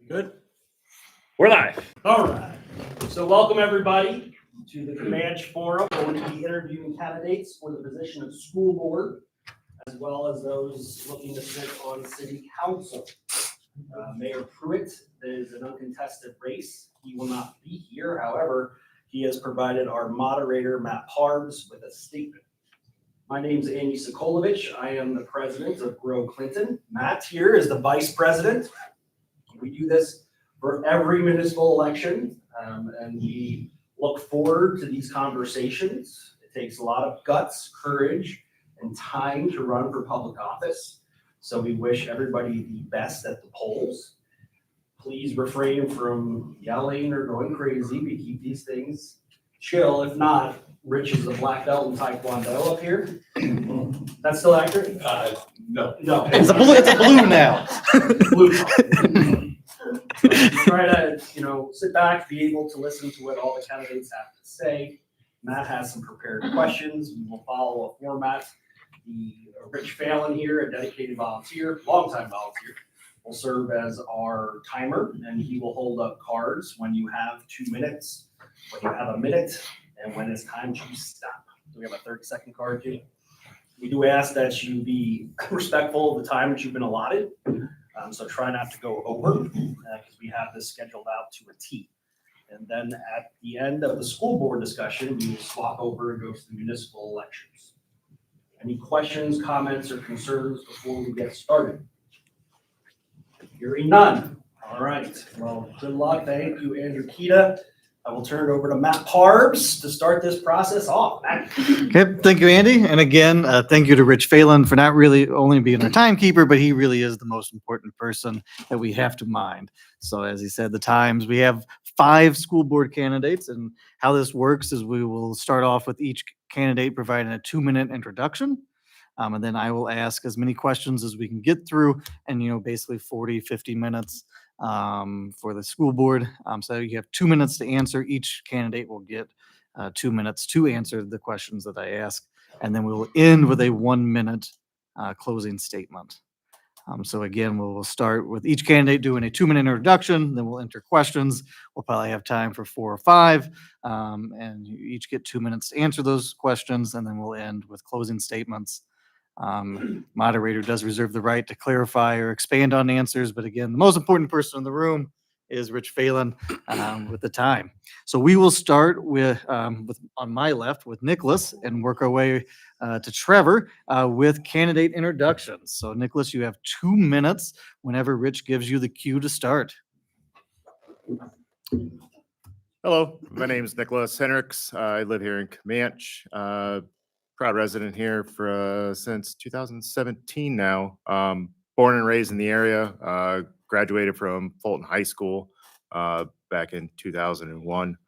Good? We're live. All right. So welcome everybody to the Comanche Forum. We're going to be interviewing candidates for the position of school board, as well as those looking to sit on city council. Mayor Pruitt is an uncontested race. He will not be here. However, he has provided our moderator, Matt Parbs, with a statement. My name is Andy Sokolovich. I am the president of Grow Clinton. Matt here is the vice president. We do this for every municipal election, and we look forward to these conversations. It takes a lot of guts, courage, and time to run for public office. So we wish everybody the best at the polls. Please refrain from yelling or going crazy. We keep these things chill. If not, Rich is a black belt in Taekwondo up here. That's still accurate? No. No. It's a blue now. Blue. Try to, sit back, be able to listen to what all the candidates have to say. Matt has some prepared questions. We will follow a format. Rich Phelan here, a dedicated volunteer, longtime volunteer, will serve as our timer, and he will hold up cards when you have 2 minutes, when you have a minute, and when it's time to stop. Do we have a 30-second card, Jay? We do ask that you be respectful of the time that you've been allotted. So try not to go over because we have this scheduled out to a T. And then at the end of the school board discussion, we will swap over and go to the municipal elections. Any questions, comments, or concerns before we get started? Hearing none. All right. Well, good luck. Thank you, Andrew Kita. I will turn it over to Matt Parbs to start this process off. Matt. Okay, thank you, Andy. And again, thank you to Rich Phelan for not really only being our timekeeper, but he really is the most important person that we have to mind. So as he said, the times, we have 5 school board candidates, and how this works is we will start off with each candidate providing a 2-minute introduction. And then I will ask as many questions as we can get through, and basically 40, 50 minutes for the school board. So you have 2 minutes to answer. Each candidate will get 2 minutes to answer the questions that I ask. And then we will end with a 1-minute closing statement. So again, we'll start with each candidate doing a 2-minute introduction, then we'll enter questions. We'll probably have time for 4 or 5, and you each get 2 minutes to answer those questions, and then we'll end with closing statements. Moderator does reserve the right to clarify or expand on answers, but again, the most important person in the room is Rich Phelan with the time. So we will start with on my left with Nicholas and work our way to Trevor with candidate introductions. So Nicholas, you have 2 minutes whenever Rich gives you the cue to start. Hello, my name is Nicholas Hendricks. I live here in Comanche. Proud resident here for since 2017 now. Born and raised in the area. Graduated from Fulton High School back in 2001.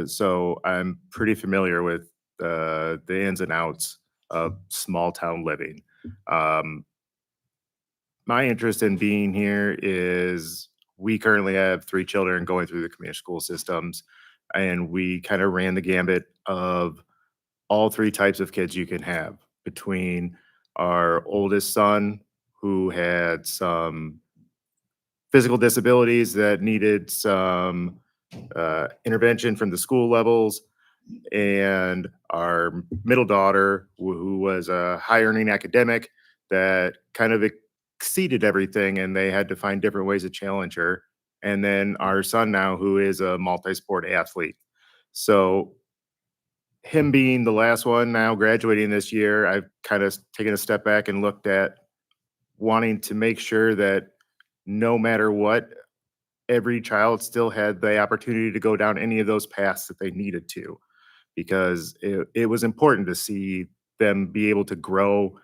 So I'm pretty familiar with the ins and outs of small town living. My interest in being here is we currently have 3 children going through the community school systems, and we kind of ran the gambit of all 3 types of kids you can have, between our oldest son, who had some physical disabilities that needed some intervention from the school levels, and our middle daughter, who was a high earning academic that kind of exceeded everything, and they had to find different ways to challenge her. And then our son now, who is a multi-sport athlete. So him being the last one now graduating this year, I've kind of taken a step back and looked at wanting to make sure that no matter what, every child still had the opportunity to go down any of those paths that they needed to, because it was important to see them be able to grow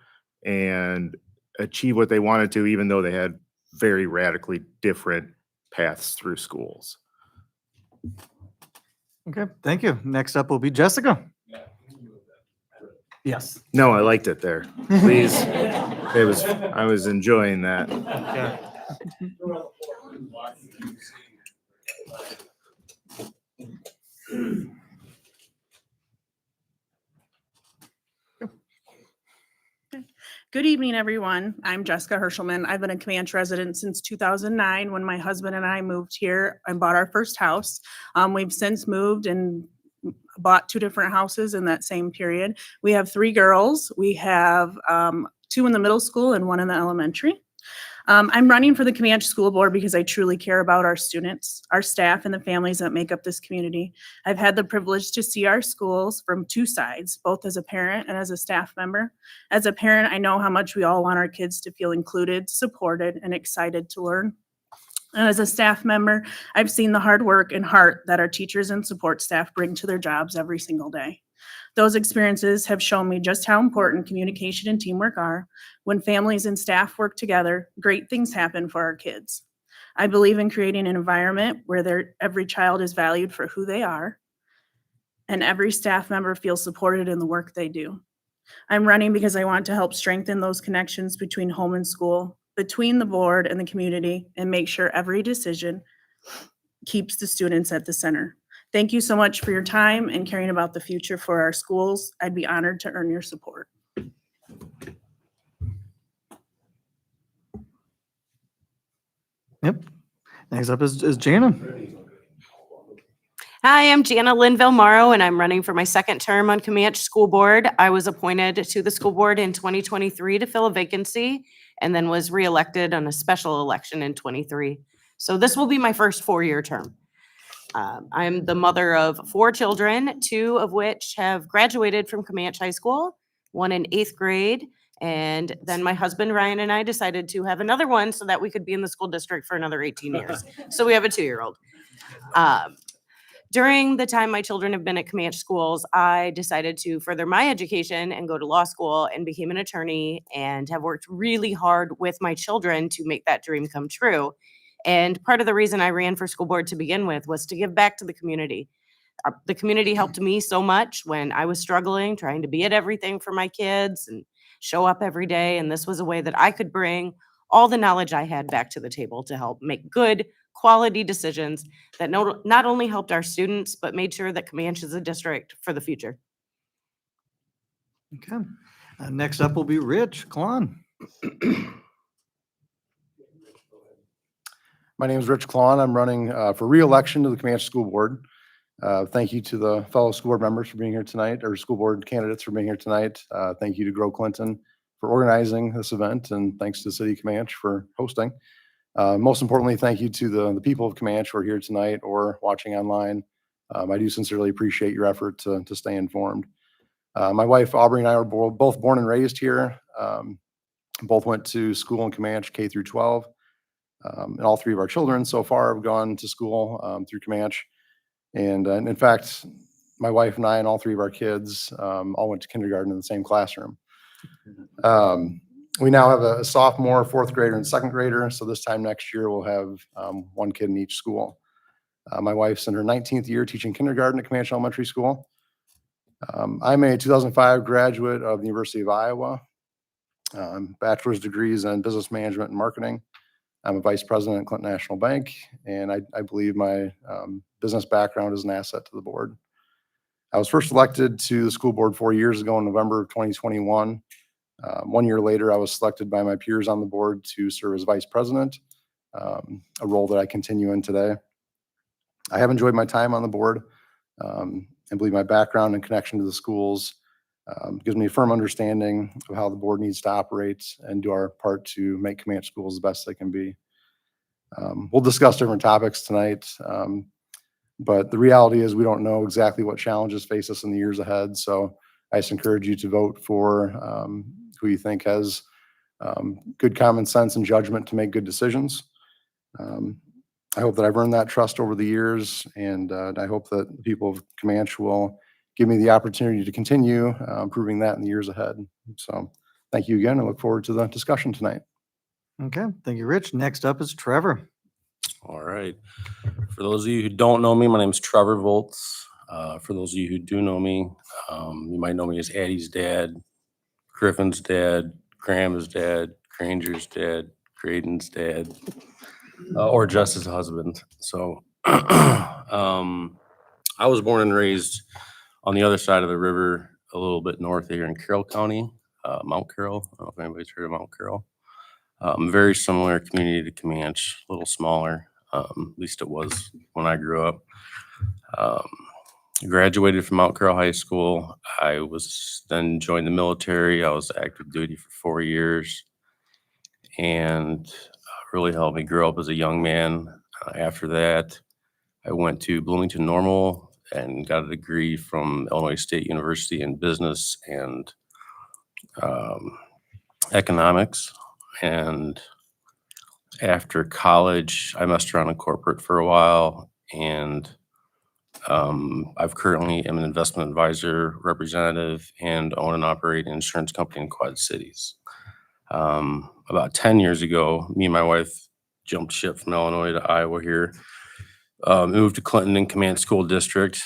and achieve what they wanted to, even though they had very radically different paths through schools. Okay, thank you. Next up will be Jessica. Yes. No, I liked it there. Please. I was enjoying that. Okay. Good evening, everyone. I'm Jessica Herschelman. I've been a Comanche resident since 2009 when my husband and I moved here and bought our first house. We've since moved and bought 2 different houses in that same period. We have 3 girls. We have 2 in the middle school and 1 in the elementary. I'm running for the Comanche School Board because I truly care about our students, our staff, and the families that make up this community. I've had the privilege to see our schools from 2 sides, both as a parent and as a staff member. As a parent, I know how much we all want our kids to feel included, supported, and excited to learn. And as a staff member, I've seen the hard work and heart that our teachers and support staff bring to their jobs every single day. Those experiences have shown me just how important communication and teamwork are. When families and staff work together, great things happen for our kids. I believe in creating an environment where every child is valued for who they are, and every staff member feels supported in the work they do. I'm running because I want to help strengthen those connections between home and school, between the board and the community, and make sure every decision keeps the students at the center. Thank you so much for your time and caring about the future for our schools. I'd be honored to earn your support. Yep. Next up is Jana. Hi, I'm Jana Linville Morrow, and I'm running for my 2nd term on Comanche School Board. I was appointed to the school board in 2023 to fill a vacancy and then was reelected on a special election in 23. So this will be my first 4-year term. I'm the mother of 4 children, 2 of which have graduated from Comanche High School, 1 in 8th grade, and then my husband Ryan and I decided to have another one so that we could be in the school district for another 18 years. So we have a 2-year-old. During the time my children have been at Comanche schools, I decided to further my education and go to law school and became an attorney and have worked really hard with my children to make that dream come true. And part of the reason I ran for school board to begin with was to give back to the community. The community helped me so much when I was struggling, trying to be at everything for my kids and show up every day. And this was a way that I could bring all the knowledge I had back to the table to help make good, quality decisions that not only helped our students, but made sure that Comanche is a district for the future. Okay. Next up will be Rich Klon. My name is Rich Klon. I'm running for re-election to the Comanche School Board. Thank you to the fellow school board members for being here tonight, or school board candidates for being here tonight. Thank you to Grow Clinton for organizing this event, and thanks to the City of Comanche for hosting. Most importantly, thank you to the people of Comanche who are here tonight or watching online. I do sincerely appreciate your effort to stay informed. My wife Aubrey and I were both born and raised here. Both went to school in Comanche K through 12. And all 3 of our children so far have gone to school through Comanche. And in fact, my wife and I and all 3 of our kids all went to kindergarten in the same classroom. We now have a sophomore, 4th grader, and 2nd grader. So this time next year, we'll have 1 kid in each school. My wife's in her 19th year teaching kindergarten at Comanche Elementary School. I'm a 2005 graduate of the University of Iowa. Bachelor's degrees in business management and marketing. I'm a vice president at Clinton National Bank, and I believe my business background is an asset to the board. I was first elected to the school board 4 years ago in November of 2021. 1 year later, I was selected by my peers on the board to serve as vice president, a role that I continue in today. I have enjoyed my time on the board and believe my background and connection to the schools gives me a firm understanding of how the board needs to operate and do our part to make Comanche schools the best they can be. We'll discuss different topics tonight, but the reality is we don't know exactly what challenges face us in the years ahead. So I just encourage you to vote for who you think has good common sense and judgment to make good decisions. I hope that I've earned that trust over the years, and I hope that the people of Comanche will give me the opportunity to continue proving that in the years ahead. So thank you again. I look forward to the discussion tonight. Okay. Thank you, Rich. Next up is Trevor. All right. For those of you who don't know me, my name is Trevor Volts. For those of you who do know me, you might know me as Addie's dad, Griffin's dad, Graham's dad, Granger's dad, Graydon's dad, or just his husband. So I was born and raised on the other side of the river, a little bit north here in Carroll County. Mount Carroll. I don't know if anybody's heard of Mount Carroll. Very similar community to Comanche, a little smaller. At least it was when I grew up. Graduated from Mount Carroll High School. I was then joined the military. I was active duty for 4 years, and really helped me grow up as a young man. After that, I went to Bloomington Normal and got a degree from Illinois State University in business and economics. And after college, I messed around in corporate for a while, and I've currently am an investment advisor representative and own and operate an insurance company in Quad Cities. About 10 years ago, me and my wife jumped ship from Illinois to Iowa here, moved to Clinton and Comanche School District.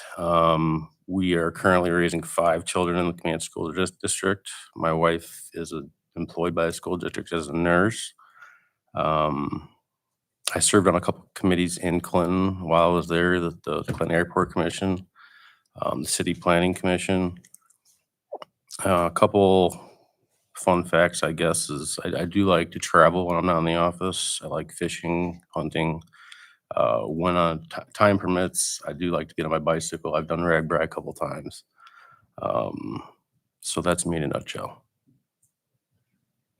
We are currently raising 5 children in the Comanche School District. My wife is employed by the school district as a nurse. I served on a couple committees in Clinton while I was there, the Clinton Airport Commission, the City Planning Commission. A couple fun facts, I guess, is I do like to travel when I'm not in the office. I like fishing, hunting. When time permits, I do like to get on my bicycle. I've done RAGBRAI a couple times. So that's me in a nutshell.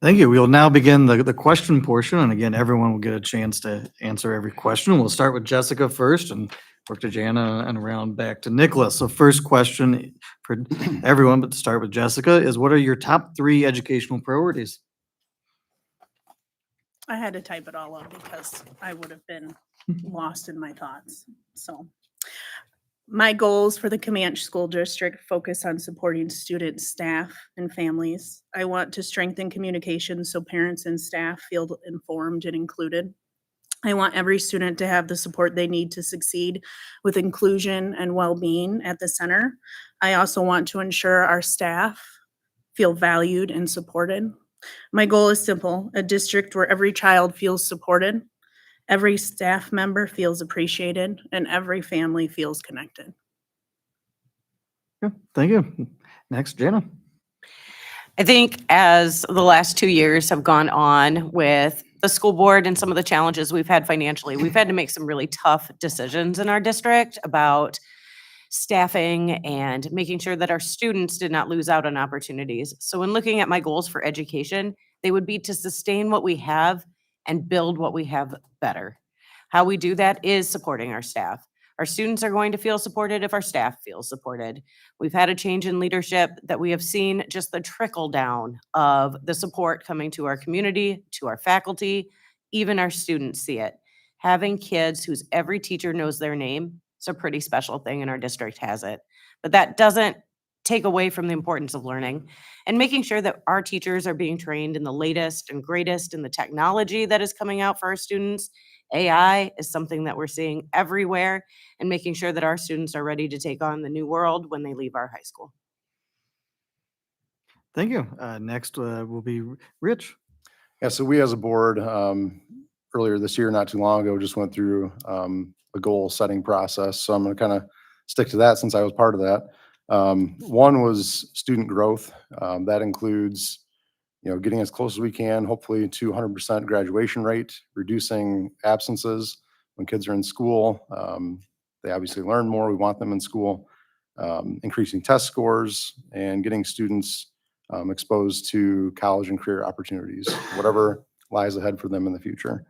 Thank you. We will now begin the question portion. And again, everyone will get a chance to answer every question. We'll start with Jessica first and work to Jana and around back to Nicholas. So first question for everyone, but to start with Jessica, is what are your top 3 educational priorities? I had to type it all up because I would have been lost in my thoughts. So my goals for the Comanche School District focus on supporting students, staff, and families. I want to strengthen communication so parents and staff feel informed and included. I want every student to have the support they need to succeed with inclusion and well-being at the center. I also want to ensure our staff feel valued and supported. My goal is simple: a district where every child feels supported, every staff member feels appreciated, and every family feels connected. Yeah, thank you. Next, Jana. I think as the last 2 years have gone on with the school board and some of the challenges we've had financially, we've had to make some really tough decisions in our district about staffing and making sure that our students did not lose out on opportunities. So when looking at my goals for education, they would be to sustain what we have and build what we have better. How we do that is supporting our staff. Our students are going to feel supported if our staff feels supported. We've had a change in leadership that we have seen just the trickle down of the support coming to our community, to our faculty, even our students see it. Having kids whose every teacher knows their name, it's a pretty special thing, and our district has it. But that doesn't take away from the importance of learning and making sure that our teachers are being trained in the latest and greatest in the technology that is coming out for our students. AI is something that we're seeing everywhere, and making sure that our students are ready to take on the new world when they leave our high school. Thank you. Next will be Rich. Yeah, so we as a board, earlier this year, not too long ago, just went through a goal setting process. So I'm going to kind of stick to that since I was part of that. One was student growth. That includes, getting as close as we can, hopefully to 100% graduation rate, reducing absences when kids are in school. They obviously learn more. We want them in school. Increasing test scores and getting students exposed to college and career opportunities, whatever lies ahead for them in the future.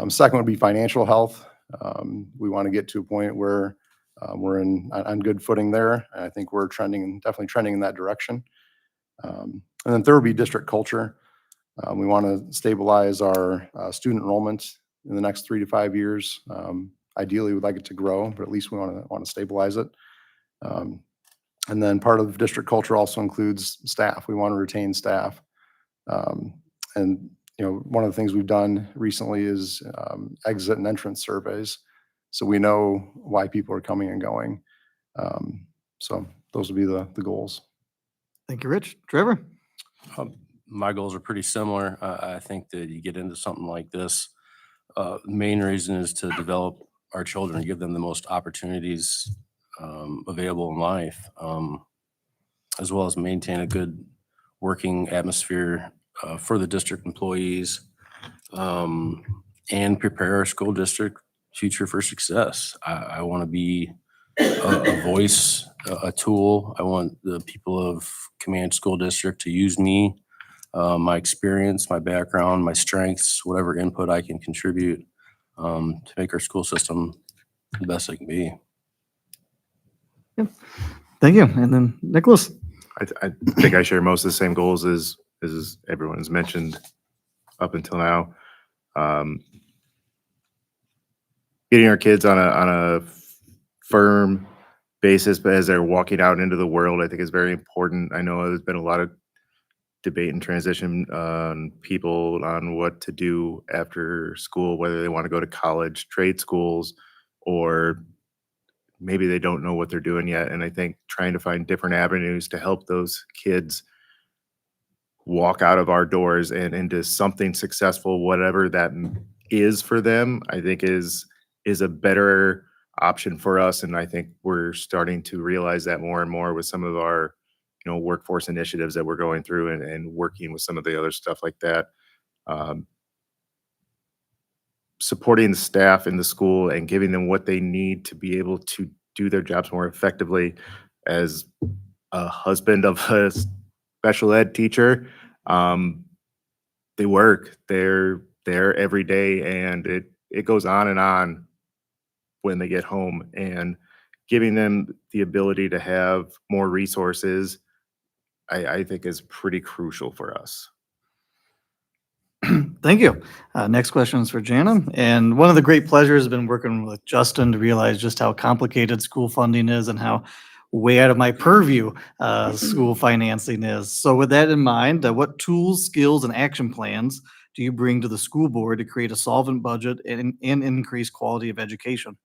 Second would be financial health. We want to get to a point where we're on good footing there. And I think we're definitely trending in that direction. And then third would be district culture. We want to stabilize our student enrollment in the next 3 to 5 years. Ideally, we'd like it to grow, but at least we want to stabilize it. And then part of district culture also includes staff. We want to retain staff. And one of the things we've done recently is exit and entrance surveys, so we know why people are coming and going. So those would be the goals. Thank you, Rich. Trevor. My goals are pretty similar. I think that you get into something like this, main reason is to develop our children, give them the most opportunities available in life, as well as maintain a good working atmosphere for the district employees, and prepare our school district future for success. I want to be a voice, a tool. I want the people of Comanche School District to use me, my experience, my background, my strengths, whatever input I can contribute to make our school system the best it can be. Thank you. And then Nicholas? I think I share most of the same goals as everyone's mentioned up until now. Getting our kids on a firm basis, but as they're walking out into the world, I think is very important. I know there's been a lot of debate and transition on people on what to do after school, whether they want to go to college, trade schools, or maybe they don't know what they're doing yet. And I think trying to find different avenues to help those kids walk out of our doors and into something successful, whatever that is for them, I think is a better option for us. And I think we're starting to realize that more and more with some of our, workforce initiatives that we're going through and working with some of the other stuff like that. Supporting the staff in the school and giving them what they need to be able to do their jobs more effectively. As a husband of a special ed teacher, they work, they're there every day, and it goes on and on when they get home, and giving them the ability to have more resources, I think is pretty crucial for us. Thank you. Next question is for Jana. And one of the great pleasures has been working with Justin to realize just how complicated school funding is and how way out of my purview school financing is. So with that in mind, what tools, skills, and action plans do you bring to the school board to create a solvent budget and increase quality of education?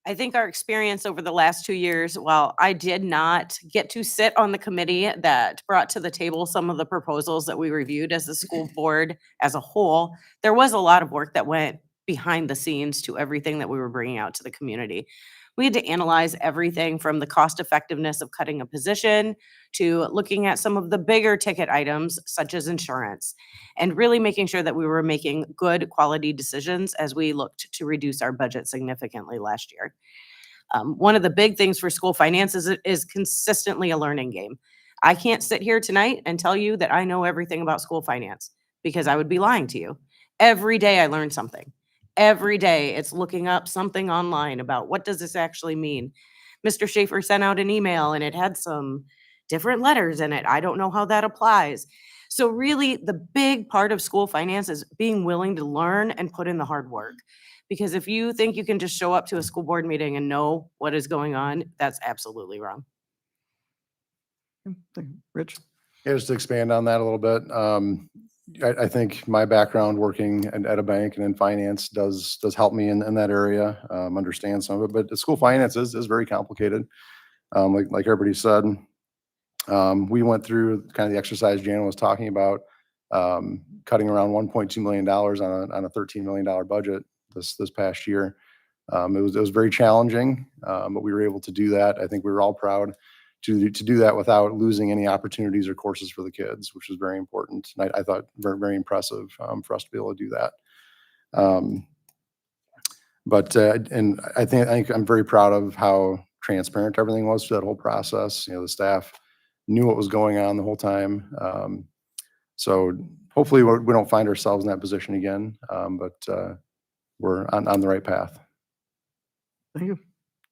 I think our experience over the last 2 years, while I did not get to sit on the committee that brought to the table some of the proposals that we reviewed as the school board as a whole, there was a lot of work that went behind the scenes to everything that we were bringing out to the community. We had to analyze everything from the cost effectiveness of cutting a position to looking at some of the bigger ticket items such as insurance, and really making sure that we were making good quality decisions as we looked to reduce our budget significantly last year. One of the big things for school finances is consistently a learning game. I can't sit here tonight and tell you that I know everything about school finance because I would be lying to you. Every day I learn something. Every day it's looking up something online about what does this actually mean. Mr. Schaefer sent out an email and it had some different letters in it. I don't know how that applies. So really the big part of school finance is being willing to learn and put in the hard work. Because if you think you can just show up to a school board meeting and know what is going on, that's absolutely wrong. Rich? Yeah, just to expand on that a little bit. I think my background working at a bank and in finance does help me in that area, understand some of it. But the school finance is very complicated. Like everybody said, we went through kind of the exercise Jana was talking about, cutting around $1.2 million on a $13 million budget this past year. It was very challenging, but we were able to do that. I think we were all proud to do that without losing any opportunities or courses for the kids, which was very important. And I thought very, very impressive for us to be able to do that. And I think I'm very proud of how transparent everything was through that whole process. The staff knew what was going on the whole time. So hopefully we don't find ourselves in that position again, but we're on the right path. Thank you.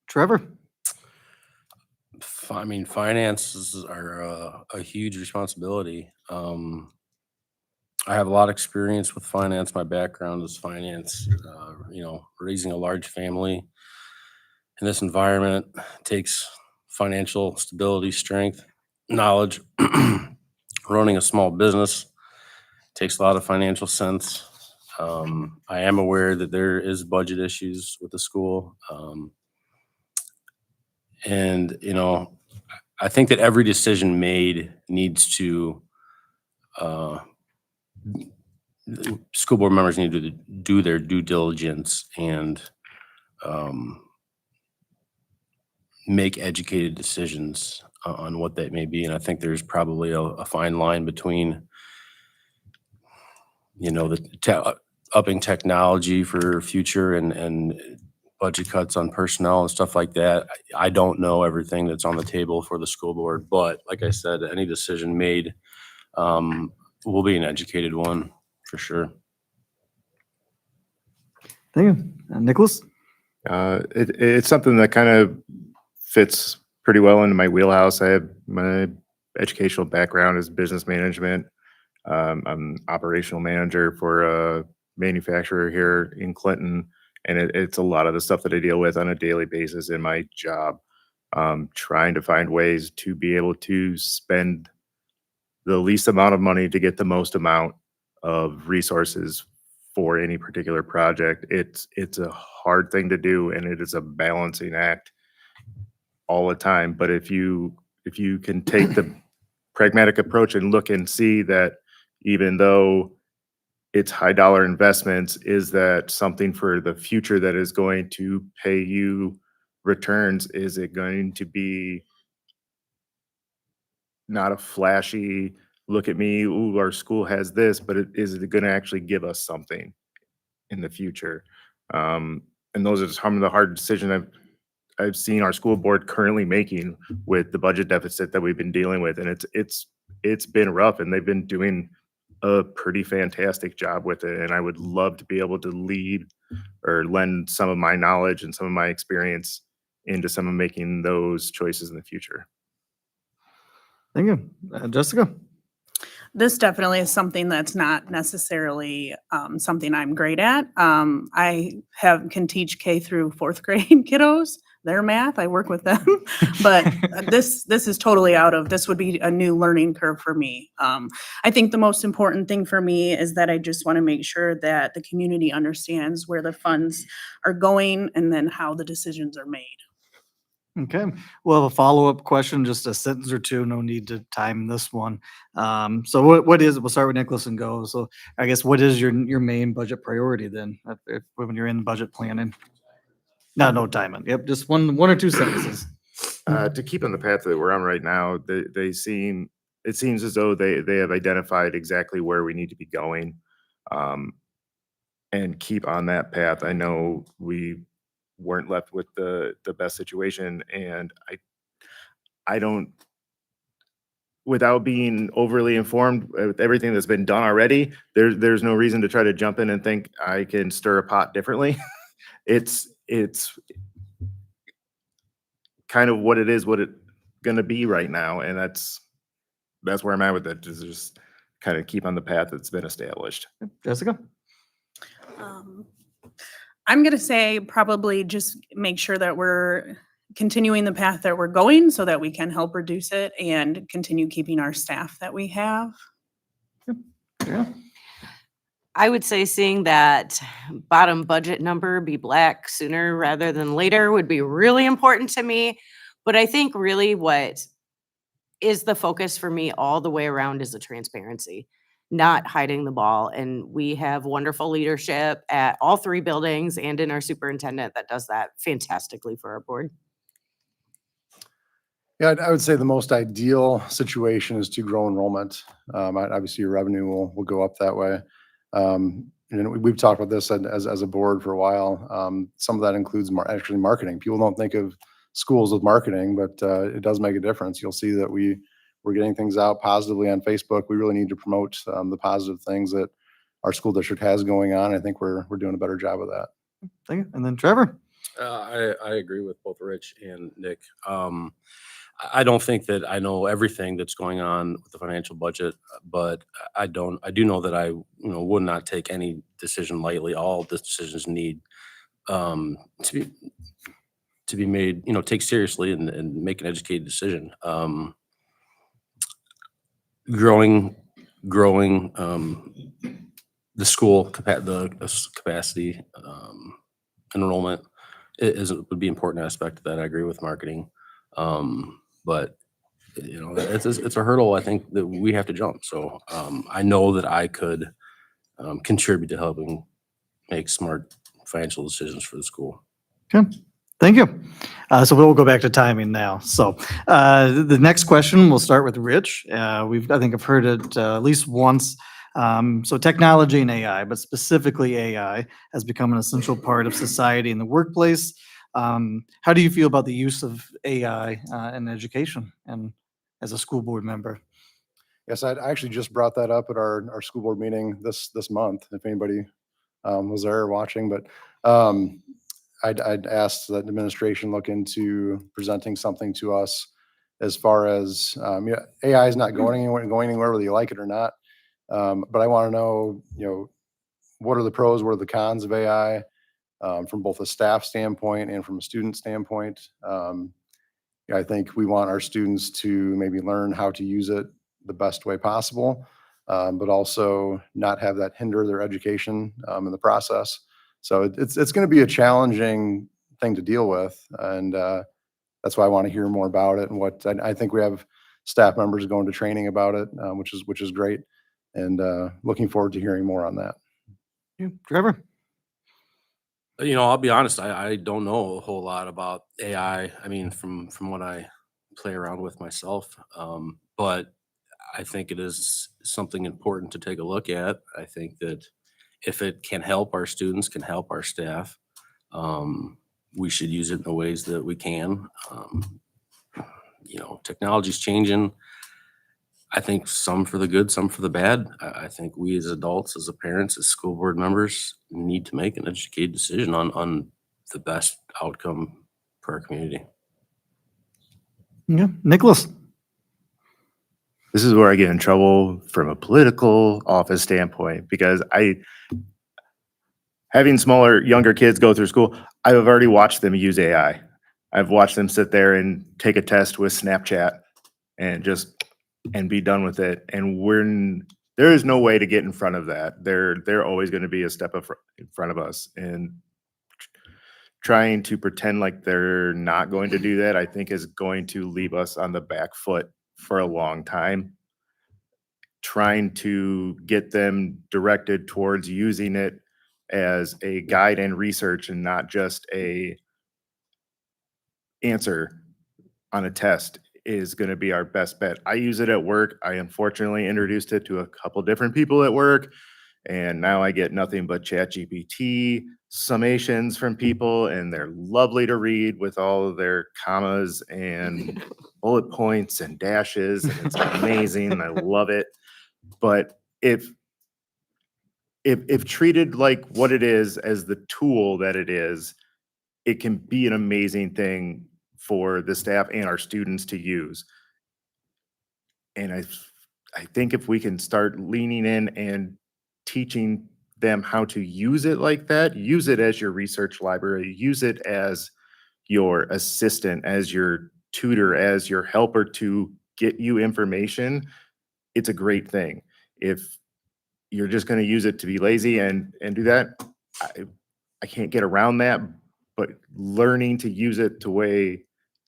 Trevor? I mean, finances are a huge responsibility. I have a lot of experience with finance. My background is finance. Raising a large family in this environment takes financial stability, strength, knowledge. Running a small business takes a lot of financial sense. I am aware that there is budget issues with the school. I think that every decision made needs to, school board members need to do their due diligence and make educated decisions on what that may be. And I think there's probably a fine line between, upping technology for future and budget cuts on personnel and stuff like that. I don't know everything that's on the table for the school board, but like I said, any decision made will be an educated one for sure. Thank you. Nicholas? It's something that kind of fits pretty well into my wheelhouse. I have my educational background is business management. I'm operational manager for a manufacturer here in Clinton, and it's a lot of the stuff that I deal with on a daily basis in my job. Trying to find ways to be able to spend the least amount of money to get the most amount of resources for any particular project. It's a hard thing to do, and it is a balancing act all the time. But if you can take the pragmatic approach and look and see that even though it's high dollar investments, is that something for the future that is going to pay you returns? Is it going to be not a flashy, look at me, ooh, our school has this, but is it going to actually give us something in the future? And those are some of the hard decisions I've seen our school board currently making with the budget deficit that we've been dealing with. And it's been rough, and they've been doing a pretty fantastic job with it. And I would love to be able to lead or lend some of my knowledge and some of my experience into some of making those choices in the future. Thank you. Jessica? This definitely is something that's not necessarily something I'm great at. I can teach K through fourth grade kiddos, their math. I work with them, but this is totally this would be a new learning curve for me. I think the most important thing for me is that I just want to make sure that the community understands where the funds are going and then how the decisions are made. Okay, we'll have a follow-up question, just a sentence or two, no need to time this one. So we'll start with Nicholas and go. So I guess what is your main budget priority then, when you're in budget planning? No timing. Yep, just one or two sentences. To keep on the path that we're on right now, it seems as though they have identified exactly where we need to be going, and keep on that path. I know we weren't left with the best situation, and I don't, without being overly informed with everything that's been done already, there's no reason to try to jump in and think I can stir a pot differently. It's kind of what it's gonna be right now, and that's where I'm at with it, is just kind of keep on the path that's been established. Jessica? I'm going to say probably just make sure that we're continuing the path that we're going so that we can help reduce it and continue keeping our staff that we have. Yeah. I would say seeing that bottom budget number be black sooner rather than later would be really important to me. But I think really what is the focus for me all the way around is the transparency, not hiding the ball. And we have wonderful leadership at all three buildings and in our superintendent that does that fantastically for our board. Yeah, I would say the most ideal situation is to grow enrollment. Obviously, your revenue will go up that way. We've talked about this as a board for a while. Some of that includes actually marketing. People don't think of schools with marketing, but it does make a difference. You'll see that we're getting things out positively on Facebook. We really need to promote the positive things that our school district has going on. I think we're doing a better job of that. Thank you. And then Trevor? I agree with both Rich and Nick. I don't think that I know everything that's going on with the financial budget, but I do know that I would not take any decision lightly. All decisions need to be made, take seriously and make an educated decision. Growing the school capacity enrollment would be an important aspect of that. I agree with marketing. But it's a hurdle I think that we have to jump. So I know that I could contribute to helping make smart financial decisions for the school. Okay. Thank you. So we'll go back to timing now. So the next question, we'll start with Rich. I think I've heard it at least once. So technology and AI, but specifically AI, has become an essential part of society in the workplace. How do you feel about the use of AI in education and as a school board member? Yes, I actually just brought that up at our school board meeting this month, if anybody was there watching, but I'd asked that administration look into presenting something to us as far as, AI is not going anywhere whether you like it or not. But I want to know, what are the pros, what are the cons of AI from both a staff standpoint and from a student standpoint. I think we want our students to maybe learn how to use it the best way possible, but also not have that hinder their education in the process. So it's going to be a challenging thing to deal with, and that's why I want to hear more about it. And I think we have staff members going to training about it, which is great, and looking forward to hearing more on that. Yeah, Trevor? I'll be honest, I don't know a whole lot about AI. I mean, from what I play around with myself, but I think it is something important to take a look at. I think that if it can help our students, can help our staff, we should use it in the ways that we can. Technology's changing. I think some for the good, some for the bad. I think we as adults, as parents, as school board members need to make an educated decision on the best outcome for our community. Yeah, Nicholas? This is where I get in trouble from a political office standpoint, because having younger kids go through school, I have already watched them use AI. I've watched them sit there and take a test with Snapchat and be done with it. And there is no way to get in front of that. They're always going to be a step in front of us, and trying to pretend like they're not going to do that, I think, is going to leave us on the back foot for a long time. Trying to get them directed towards using it as a guide and research, and not just a answer on a test, is going to be our best bet. I use it at work. I unfortunately introduced it to a couple different people at work, and now I get nothing but ChatGPT summations from people, and they're lovely to read with all of their commas and bullet points and dashes, and it's amazing. I love it. But if treated like what it is, as the tool that it is, it can be an amazing thing for the staff and our students to use. And I think if we can start leaning in and teaching them how to use it like that, use it as your research library, use it as your assistant, as your tutor, as your helper to get you information, it's a great thing. If you're just going to use it to be lazy and do that, I can't get around that. But learning to use it the way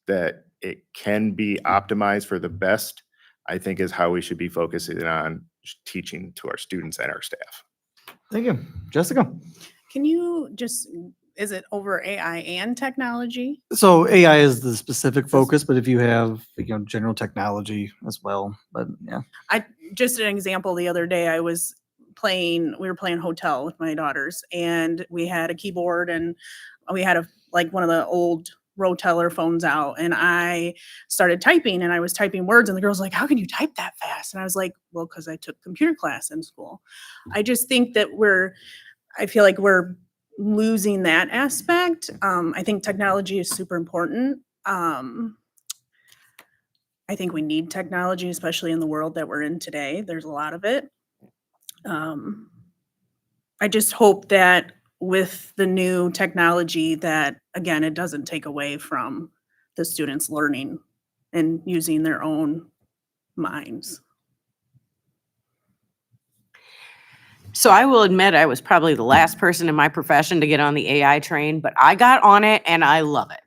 that it can be optimized for the best, I think, is how we should be focusing on teaching to our students and our staff. Thank you. Jessica? Can you is it over AI and technology? So AI is the specific focus, but if you have, general technology as well, but yeah. Just an example, the other day we were playing hotel with my daughters, and we had a keyboard, and we had one of the old Roteller phones out, and I started typing, and I was typing words, and the girl's like, "How can you type that fast?" And I was like, "Well, because I took computer class in school." I just think that I feel like we're losing that aspect. I think technology is super important. I think we need technology, especially in the world that we're in today. There's a lot of it. I just hope that with the new technology that, again, it doesn't take away from the students learning and using their own minds. So I will admit I was probably the last person in my profession to get on the AI train, but I got on it and I love it.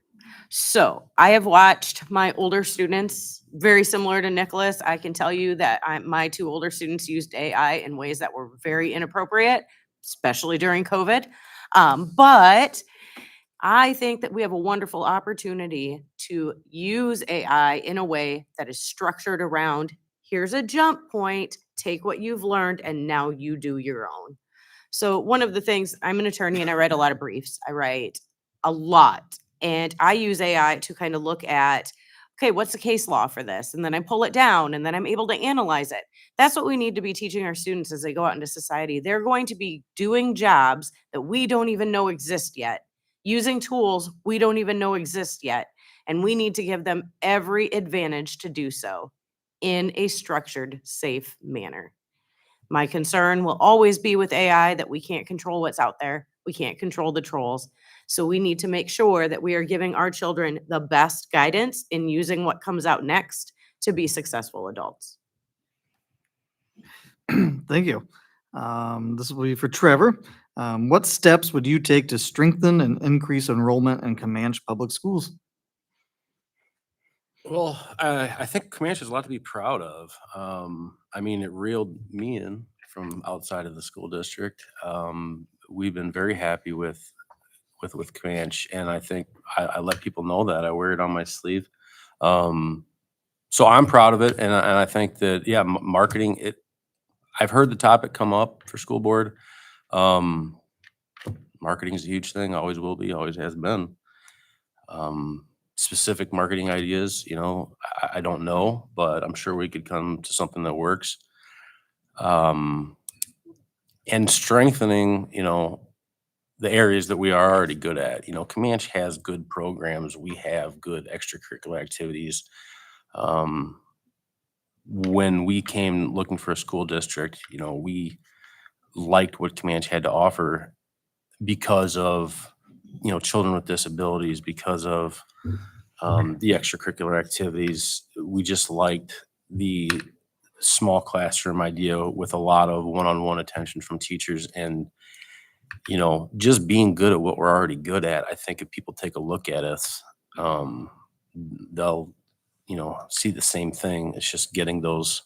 So I have watched my older students, very similar to Nicholas. I can tell you that my two older students used AI in ways that were very inappropriate, especially during COVID. But I think that we have a wonderful opportunity to use AI in a way that is structured around here's a jump point, take what you've learned, and now you do your own. So, one of the things I'm an attorney and I write a lot of briefs, I write a lot, and I use AI to kind of look at okay, what's the case law for this? And then I pull it down and then I'm able to analyze it. That's what we need to be teaching our students as they go out into society. They're going to be doing jobs that we don't even know exist yet, using tools we don't even know exist yet. And we need to give them every advantage to do so in a structured, safe manner. My concern will always be with AI that we can't control what's out there. We can't control the trolls. So we need to make sure that we are giving our children the best guidance in using what comes out next to be successful adults. Thank you. This will be for Trevor. What steps would you take to strengthen and increase enrollment in Comanche Public Schools? Well, I think Comanche has a lot to be proud of. I mean, it reeled me in from outside of the school district. We've been very happy with Comanche, and I think I let people know that. I wear it on my sleeve. So I'm proud of it, and I think that, yeah, marketing, I've heard the topic come up for school board. Marketing is a huge thing, always will be, always has been. Specific marketing ideas, I don't know, but I'm sure we could come to something that works. And strengthening, the areas that we are already good at. Comanche has good programs. We have good extracurricular activities. When we came looking for a school district, we liked what Comanche had to offer because of, children with disabilities, because of the extracurricular activities. We just liked the small classroom idea with a lot of one-on-one attention from teachers and, just being good at what we're already good at. I think if people take a look at us, they'll, see the same thing. It's just getting those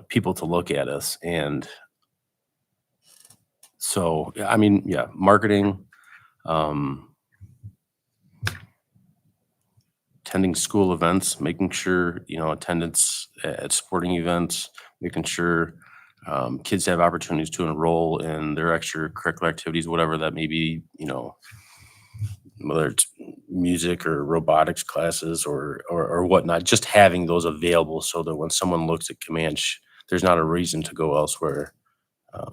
people to look at us. And so, I mean, yeah, marketing, attending school events, making sure, attendance at sporting events, making sure kids have opportunities to enroll in their extracurricular activities, whatever that may be, whether it's music or robotics classes or whatnot, just having those available so that when someone looks at Comanche, there's not a reason to go elsewhere. That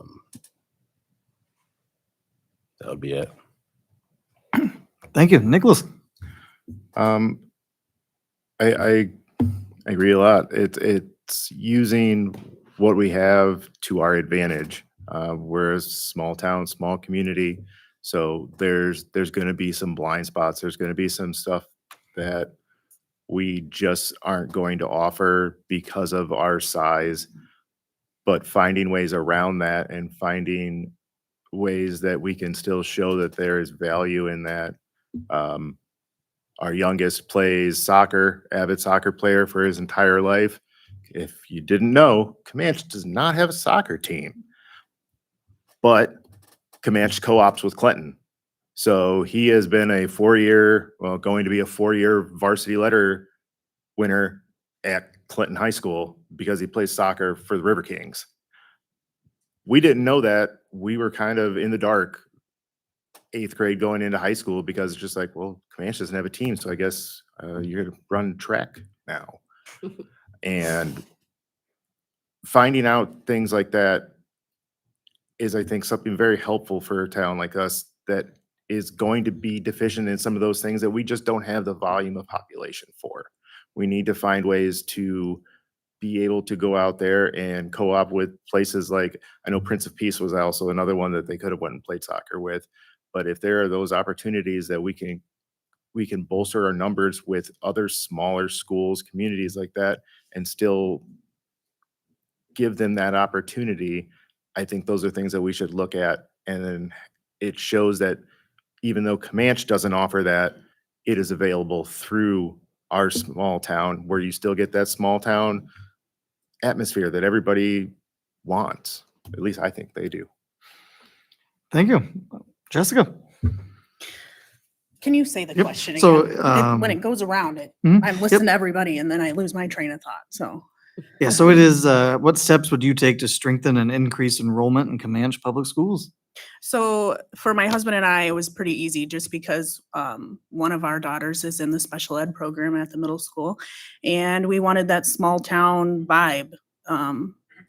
would be it. Thank you. Nicholas? I agree a lot. It's using what we have to our advantage. We're a small town, small community, so there's going to be some blind spots. There's going to be some stuff that we just aren't going to offer because of our size. But finding ways around that and finding ways that we can still show that there is value in that. Our youngest plays soccer, avid soccer player for his entire life. If you didn't know, Comanche does not have a soccer team, but Comanche co-ops with Clinton. So he has been going to be a 4-year varsity letter winner at Clinton High School because he plays soccer for the River Kings. We didn't know that. We were kind of in the dark 8th grade going into high school because it's just like, well, Comanche doesn't have a team, so I guess you're going to run track now. And finding out things like that is, I think, something very helpful for a town like us that is going to be deficient in some of those things that we just don't have the volume of population for. We need to find ways to be able to go out there and co-op with places like, I know Prince of Peace was also another one that they could have went and played soccer with. But if there are those opportunities that we can bolster our numbers with other smaller schools, communities like that, and still give them that opportunity, I think those are things that we should look at. And then it shows that even though Comanche doesn't offer that, it is available through our small town, where you still get that small town atmosphere that everybody wants. At least I think they do. Thank you. Jessica? Can you say the Yep. question So, again? When it goes around it, Mhm. I'm listening to everybody and then I lose my train of thought, so. Yeah, so it is, what steps would you take to strengthen and increase enrollment in Comanche Public Schools? So for my husband and I, it was pretty easy just because one of our daughters is in the special ed program at the middle school. And we wanted that small town vibe.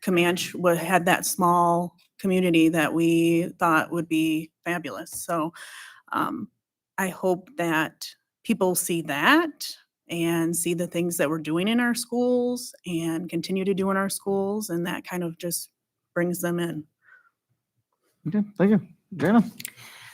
Comanche had that small community that we thought would be fabulous. So I hope that people see that and see the things that we're doing in our schools and continue to do in our schools. And that kind of just brings them in. Okay, thank you. Jana?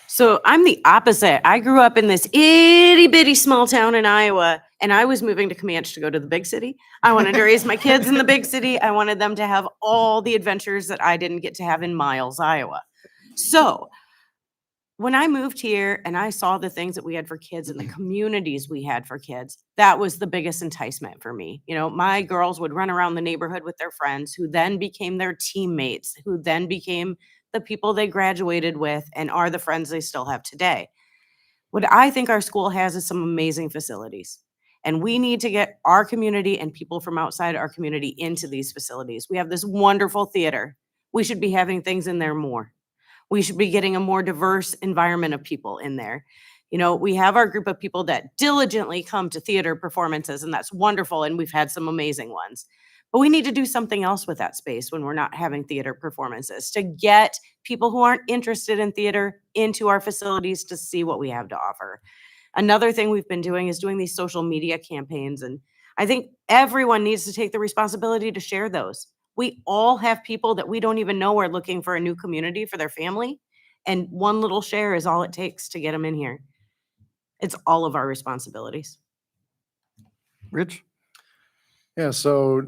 So I'm the opposite. I grew up in this itty bitty small town in Iowa, and I was moving to Comanche to go to the big city. I wanted to raise my kids in the big city. I wanted them to have all the adventures that I didn't get to have in Miles, Iowa. So when I moved here and I saw the things that we had for kids and the communities we had for kids, that was the biggest enticement for me. You know, my girls would run around the neighborhood with their friends who then became their teammates, who then became the people they graduated with and are the friends they still have today. What I think our school has is some amazing facilities. And we need to get our community and people from outside our community into these facilities. We have this wonderful theater. We should be having things in there more. We should be getting a more diverse environment of people in there. You know, we have our group of people that diligently come to theater performances, and that's wonderful. And we've had some amazing ones. But we need to do something else with that space when we're not having theater performances to get people who aren't interested in theater into our facilities to see what we have to offer. Another thing we've been doing is doing these social media campaigns. And I think everyone needs to take the responsibility to share those. We all have people that we don't even know are looking for a new community for their family. And one little share is all it takes to get them in here. It's all of our responsibilities. Rich? Yeah, so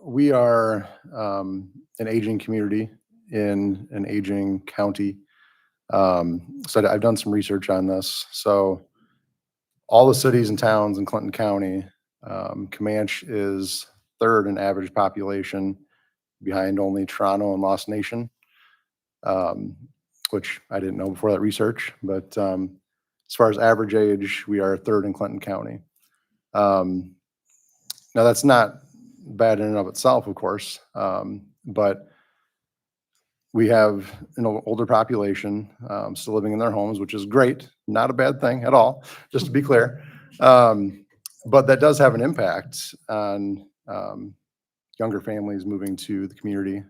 we are an aging community in an aging county. So I've done some research on this. So all the cities and towns in Clinton County, Comanche is third in average population behind only Toronto and Lost Nation, which I didn't know before that research. But as far as average age, we are third in Clinton County. Now, that's not bad in and of itself, of course, but we have an older population still living in their homes, which is great, not a bad thing at all, just to be clear. But that does have an impact on younger families moving to the community.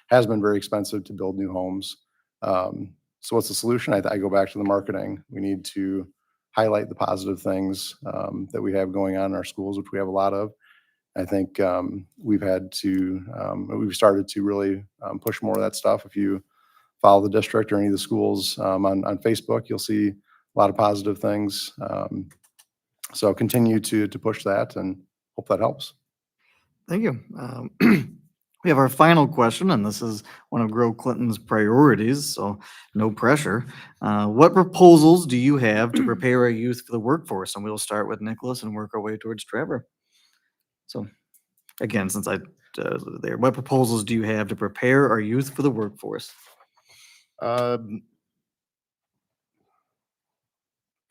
Has been very expensive to build new homes. So what's the solution? I go back to the marketing. We need to highlight the positive things that we have going on in our schools, which we have a lot of. I think we've started to really push more of that stuff. If you follow the district or any of the schools on Facebook, you'll see a lot of positive things. So continue to push that and hope that helps. Thank you. We have our final question, and this is one of Grow Clinton's priorities, so no pressure. What proposals do you have to prepare our youth for the workforce? And we'll start with Nicholas and work our way towards Trevor. So again, since there, what proposals do you have to prepare our youth for the workforce? I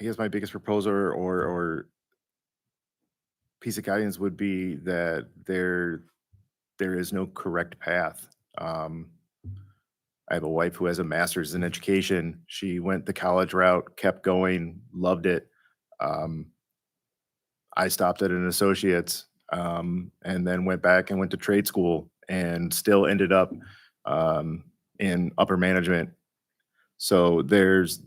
guess my biggest proposal or piece of guidance would be that there is no correct path. I have a wife who has a master's in education. She went the college route, kept going, loved it. I stopped at an associate's and then went back and went to trade school and still ended up in upper management. So there's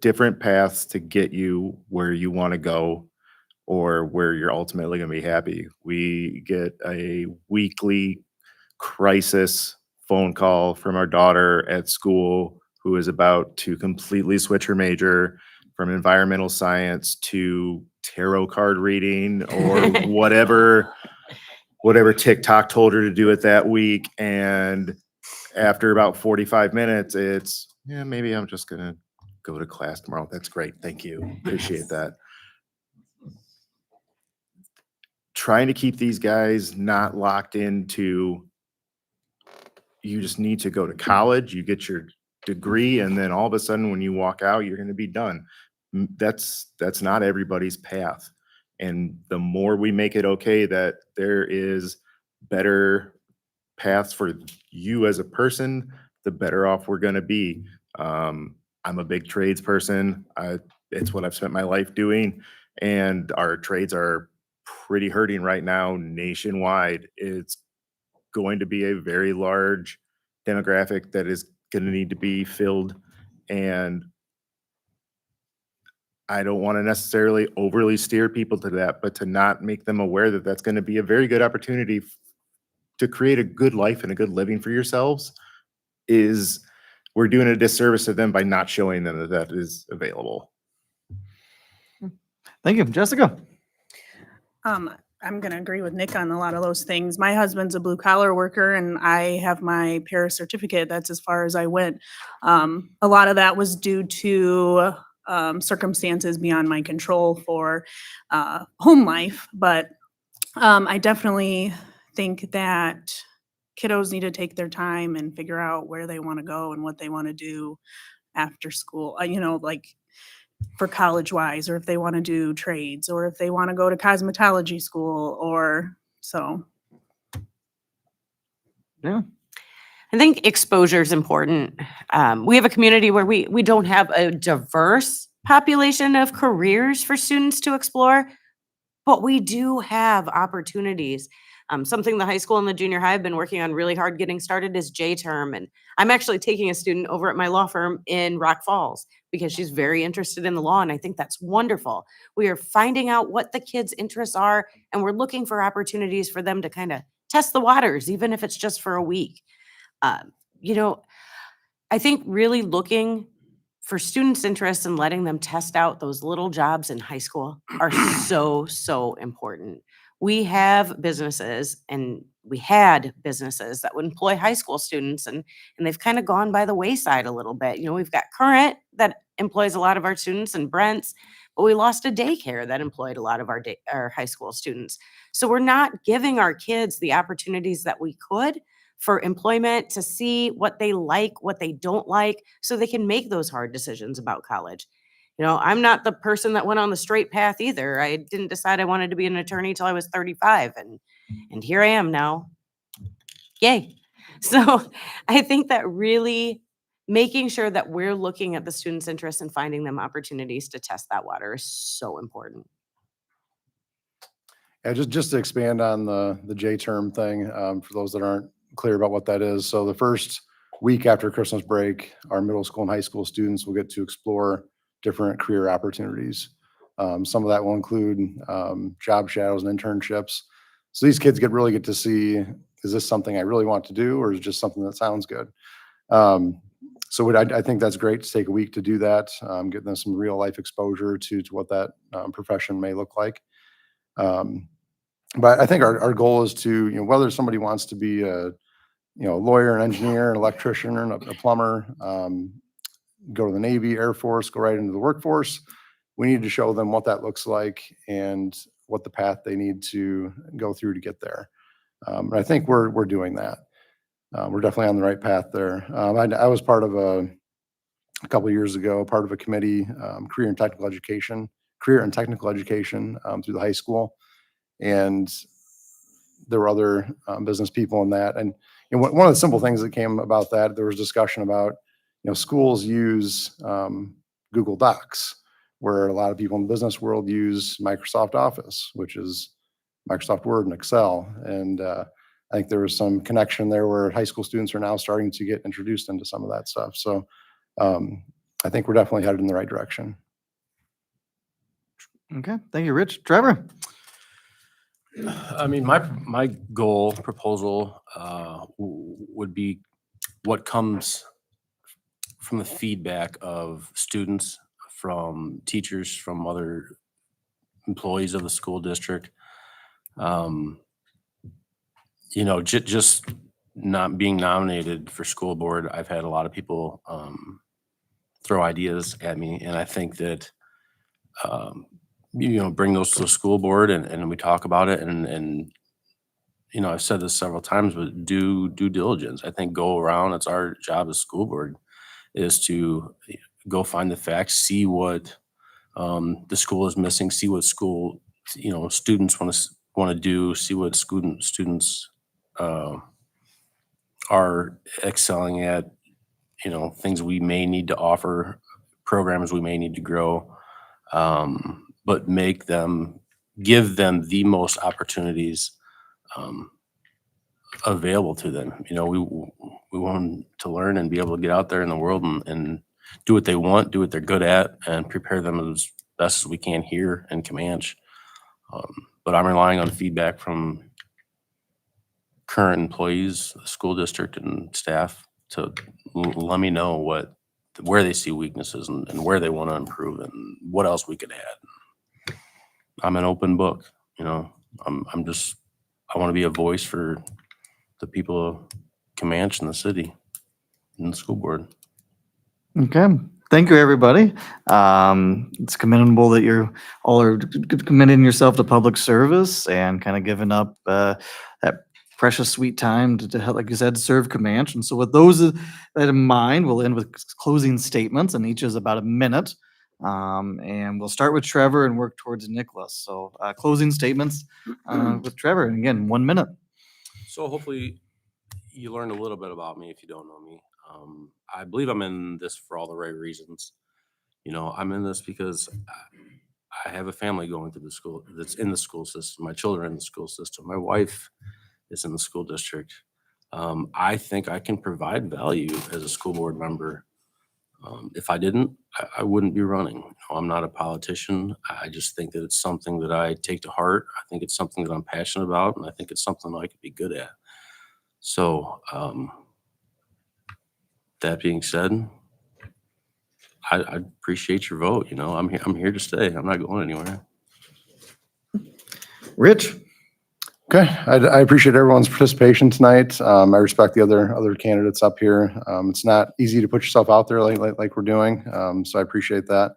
different paths to get you where you want to go or where you're ultimately going to be happy. We get a weekly crisis phone call from our daughter at school who is about to completely switch her major from environmental science to tarot card reading or whatever TikTok told her to do it that week. And after about 45 minutes, it's, yeah, maybe I'm just going to go to class tomorrow. That's great. Thank you. Appreciate that. Trying to keep these guys not locked into, you just need to go to college, you get your degree and then all of a sudden when you walk out, you're going to be done. That's not everybody's path. And the more we make it okay that there is better paths for you as a person, the better off we're going to be. I'm a big trades person. It's what I've spent my life doing, and our trades are pretty hurting right now nationwide. It's going to be a very large demographic that is going to need to be filled, and I don't want to necessarily overly steer people to that, but to not make them aware that that's going to be a very good opportunity to create a good life and a good living for yourselves is we're doing a disservice to them by not showing them that that is available. Thank you. Jessica? I'm going to agree with Nick on a lot of those things. My husband's a blue collar worker and I have my para certificate. That's as far as I went. A lot of that was due to circumstances beyond my control for home life. But I definitely think that kiddos need to take their time and figure out where they want to go and what they want to do after school, like for college wise, or if they want to do trades, or if they want to go to cosmetology school, or so. Yeah. I think exposure is important. We have a community where we don't have a diverse population of careers for students to explore, but we do have opportunities. Something the high school and the junior high have been working on really hard getting started is J-term. And I'm actually taking a student over at my law firm in Rock Falls because she's very interested in the law. And I think that's wonderful. We are finding out what the kids' interests are, and we're looking for opportunities for them to kind of test the waters, even if it's just for a week. I think really looking for students' interests and letting them test out those little jobs in high school are so important. We have businesses and we had businesses that would employ high school students and they've kind of gone by the wayside a little bit. We've got Current that employs a lot of our students and Brent's, but we lost a daycare that employed a lot of our high school students. So we're not giving our kids the opportunities that we could for employment to see what they like, what they don't like, so they can make those hard decisions about college. I'm not the person that went on the straight path either. I didn't decide I wanted to be an attorney till I was 35 and here I am now. Yay. So I think that really making sure that we're looking at the students' interests and finding them opportunities to test that water is so important. Yeah, just to expand on the J-term thing, for those that aren't clear about what that is. So the first week after Christmas break, our middle school and high school students will get to explore different career opportunities. Some of that will include job shadows and internships. So these kids really get to see, is this something I really want to do, or is it just something that sounds good? So I think that's great to take a week to do that, get them some real life exposure to what that profession may look like. But I think our goal is to, whether somebody wants to be a lawyer, an engineer, an electrician, or a plumber, go to the Navy, Air Force, go right into the workforce, we need to show them what that looks like and what the path they need to go through to get there. And I think we're doing that. We're definitely on the right path there. I was part of a couple of years ago, part of a committee, career and technical education through the high school. And there were other business people in that. And one of the simple things that came about that, there was discussion about, schools use Google Docs, where a lot of people in the business world use Microsoft Office, which is Microsoft Word and Excel. And I think there was some connection there where high school students are now starting to get introduced into some of that stuff. So I think we're definitely headed in the right direction. Okay. Thank you, Rich. Trevor? I mean, my goal proposal would be what comes from the feedback of students, from teachers, from other employees of the school district. Just not being nominated for school board, I've had a lot of people throw ideas at me, and I think that bring those to the school board and we talk about it, and I've said this several times, but do due diligence. I think go around. It's our job as school board is to go find the facts, see what the school is missing, see what school, students want to do, see what students are excelling at, things we may need to offer, programs we may need to grow, but give them the most opportunities available to them. We want them to learn and be able to get out there in the world and do what they want, do what they're good at, and prepare them as best as we can here in Comanche. But I'm relying on feedback from current employees, the school district, and staff to let me know where they see weaknesses and where they want to improve and what else we could add. I'm an open book, I want to be a voice for the people of Comanche and the city and the school board. Okay, thank you, everybody. It's commendable that you're all are committing yourself to public service and kind of giving up that precious sweet time to help, like you said, serve Comanche. And so with those that in mind, we'll end with closing statements, and each is about a minute. And we'll start with Trevor and work towards Nicholas. So closing statements with Trevor, and again, 1 minute. So hopefully you learned a little bit about me if you don't know me. I believe I'm in this for all the right reasons. I'm in this because I have a family going through the school that's in the school system. My children are in the school system. My wife is in the school district. I think I can provide value as a school board member. If I didn't, I wouldn't be running. I'm not a politician. I just think that it's something that I take to heart. I think it's something that I'm passionate about, and I think it's something that I could be good at. So, that being said, I appreciate your vote. I'm here to stay. I'm not going anywhere. Rich? Okay, I appreciate everyone's participation tonight. I respect the other candidates up here. It's not easy to put yourself out there like we're doing, so I appreciate that.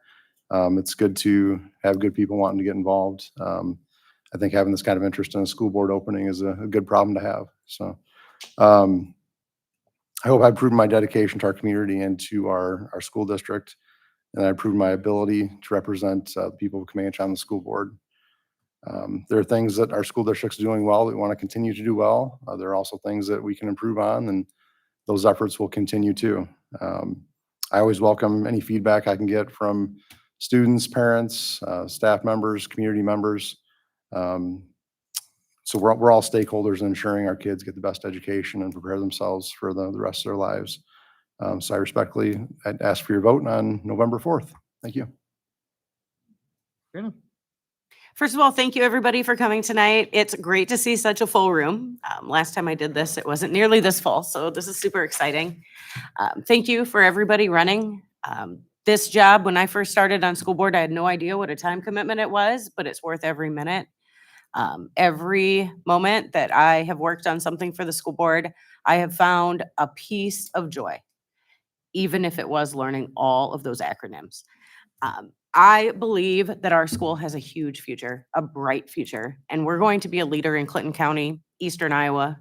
It's good to have good people wanting to get involved. I think having this kind of interest in a school board opening is a good problem to have. So I hope I've proven my dedication to our community and to our school district, and I've proven my ability to represent the people of Comanche on the school board. There are things that our school district's doing well that we want to continue to do well. There are also things that we can improve on, and those efforts will continue too. I always welcome any feedback I can get from students, parents, staff members, community members. So we're all stakeholders in ensuring our kids get the best education and prepare themselves for the rest of their lives. So I respectfully ask for your vote on November 4th. Thank you. First of all, thank you everybody for coming tonight. It's great to see such a full room. Last time I did this, it wasn't nearly this full, so this is super exciting. Thank you for everybody running. This job, when I first started on school board, I had no idea what a time commitment it was, but it's worth every minute. Every moment that I have worked on something for the school board, I have found a piece of joy, even if it was learning all of those acronyms. I believe that our school has a huge future, a bright future, and we're going to be a leader in Clinton County, Eastern Iowa.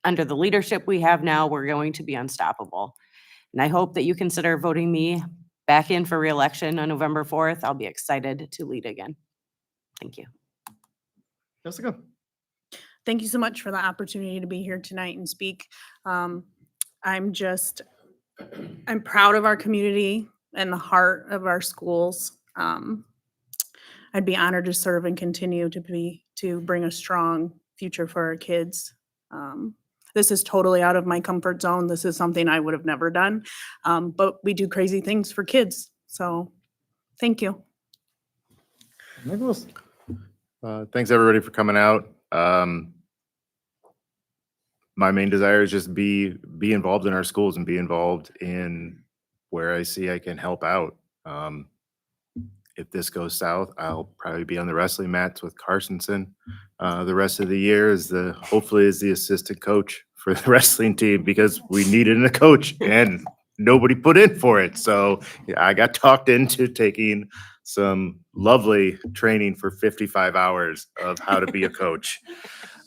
Under the leadership we have now, we're going to be unstoppable. And I hope that you consider voting me back in for re-election on November 4th. I'll be excited to lead again. Thank you. Jessica? Thank you so much for the opportunity to be here tonight and speak. I'm proud of our community and the heart of our schools. I'd be honored to serve and continue to bring a strong future for our kids. This is totally out of my comfort zone. This is something I would have never done, but we do crazy things for kids. So thank you. Nicholas? Thanks everybody for coming out. My main desire is just be involved in our schools and be involved in where I see I can help out. If this goes south, I'll probably be on the wrestling mats with Carsonson the rest of the year hopefully as the assistant coach for the wrestling team, because we needed a coach and nobody put in for it. So yeah, I got talked into taking some lovely training for 55 hours of how to be a coach.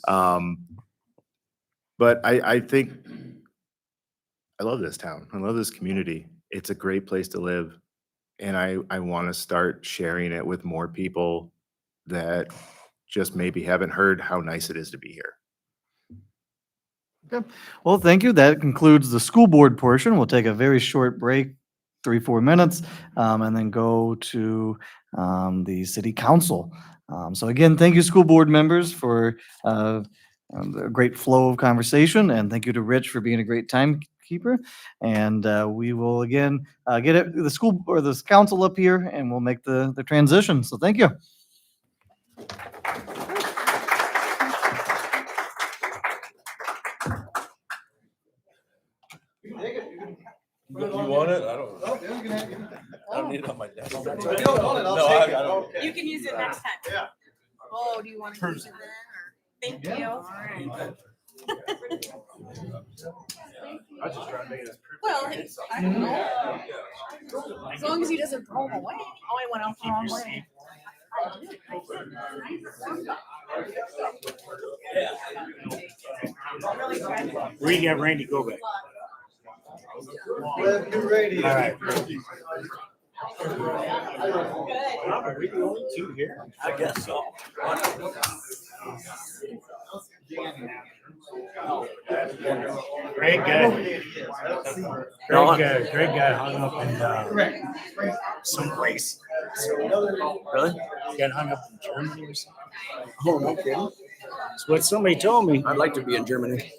But I think I love this town. I love this community. It's a great place to live. And I want to start sharing it with more people that just maybe haven't heard how nice it is to be here. Well, thank you. That concludes the school board portion. We'll take a very short break, 3-4 minutes, and then go to the city council. So again, thank you, school board members, for a great flow of conversation, and thank you to Rich for being a great timekeeper. And we will again get the school or the council up here, and we'll make the transition. So thank you. You want it? I don't need it on my desk. No, I got it. You can use it next time. Yeah. Oh, do you want to use it then, or? Thank you. All right. Well, I don't know. As long as he doesn't throw them away. Oh, I went out the wrong way. Where you got Randy go back? All right. Are we the only two here? I guess so. Greg got hung up in someplace. Really? Got hung up in Germany or something. Oh, no kidding. That's what somebody told me. I'd like to be in Germany.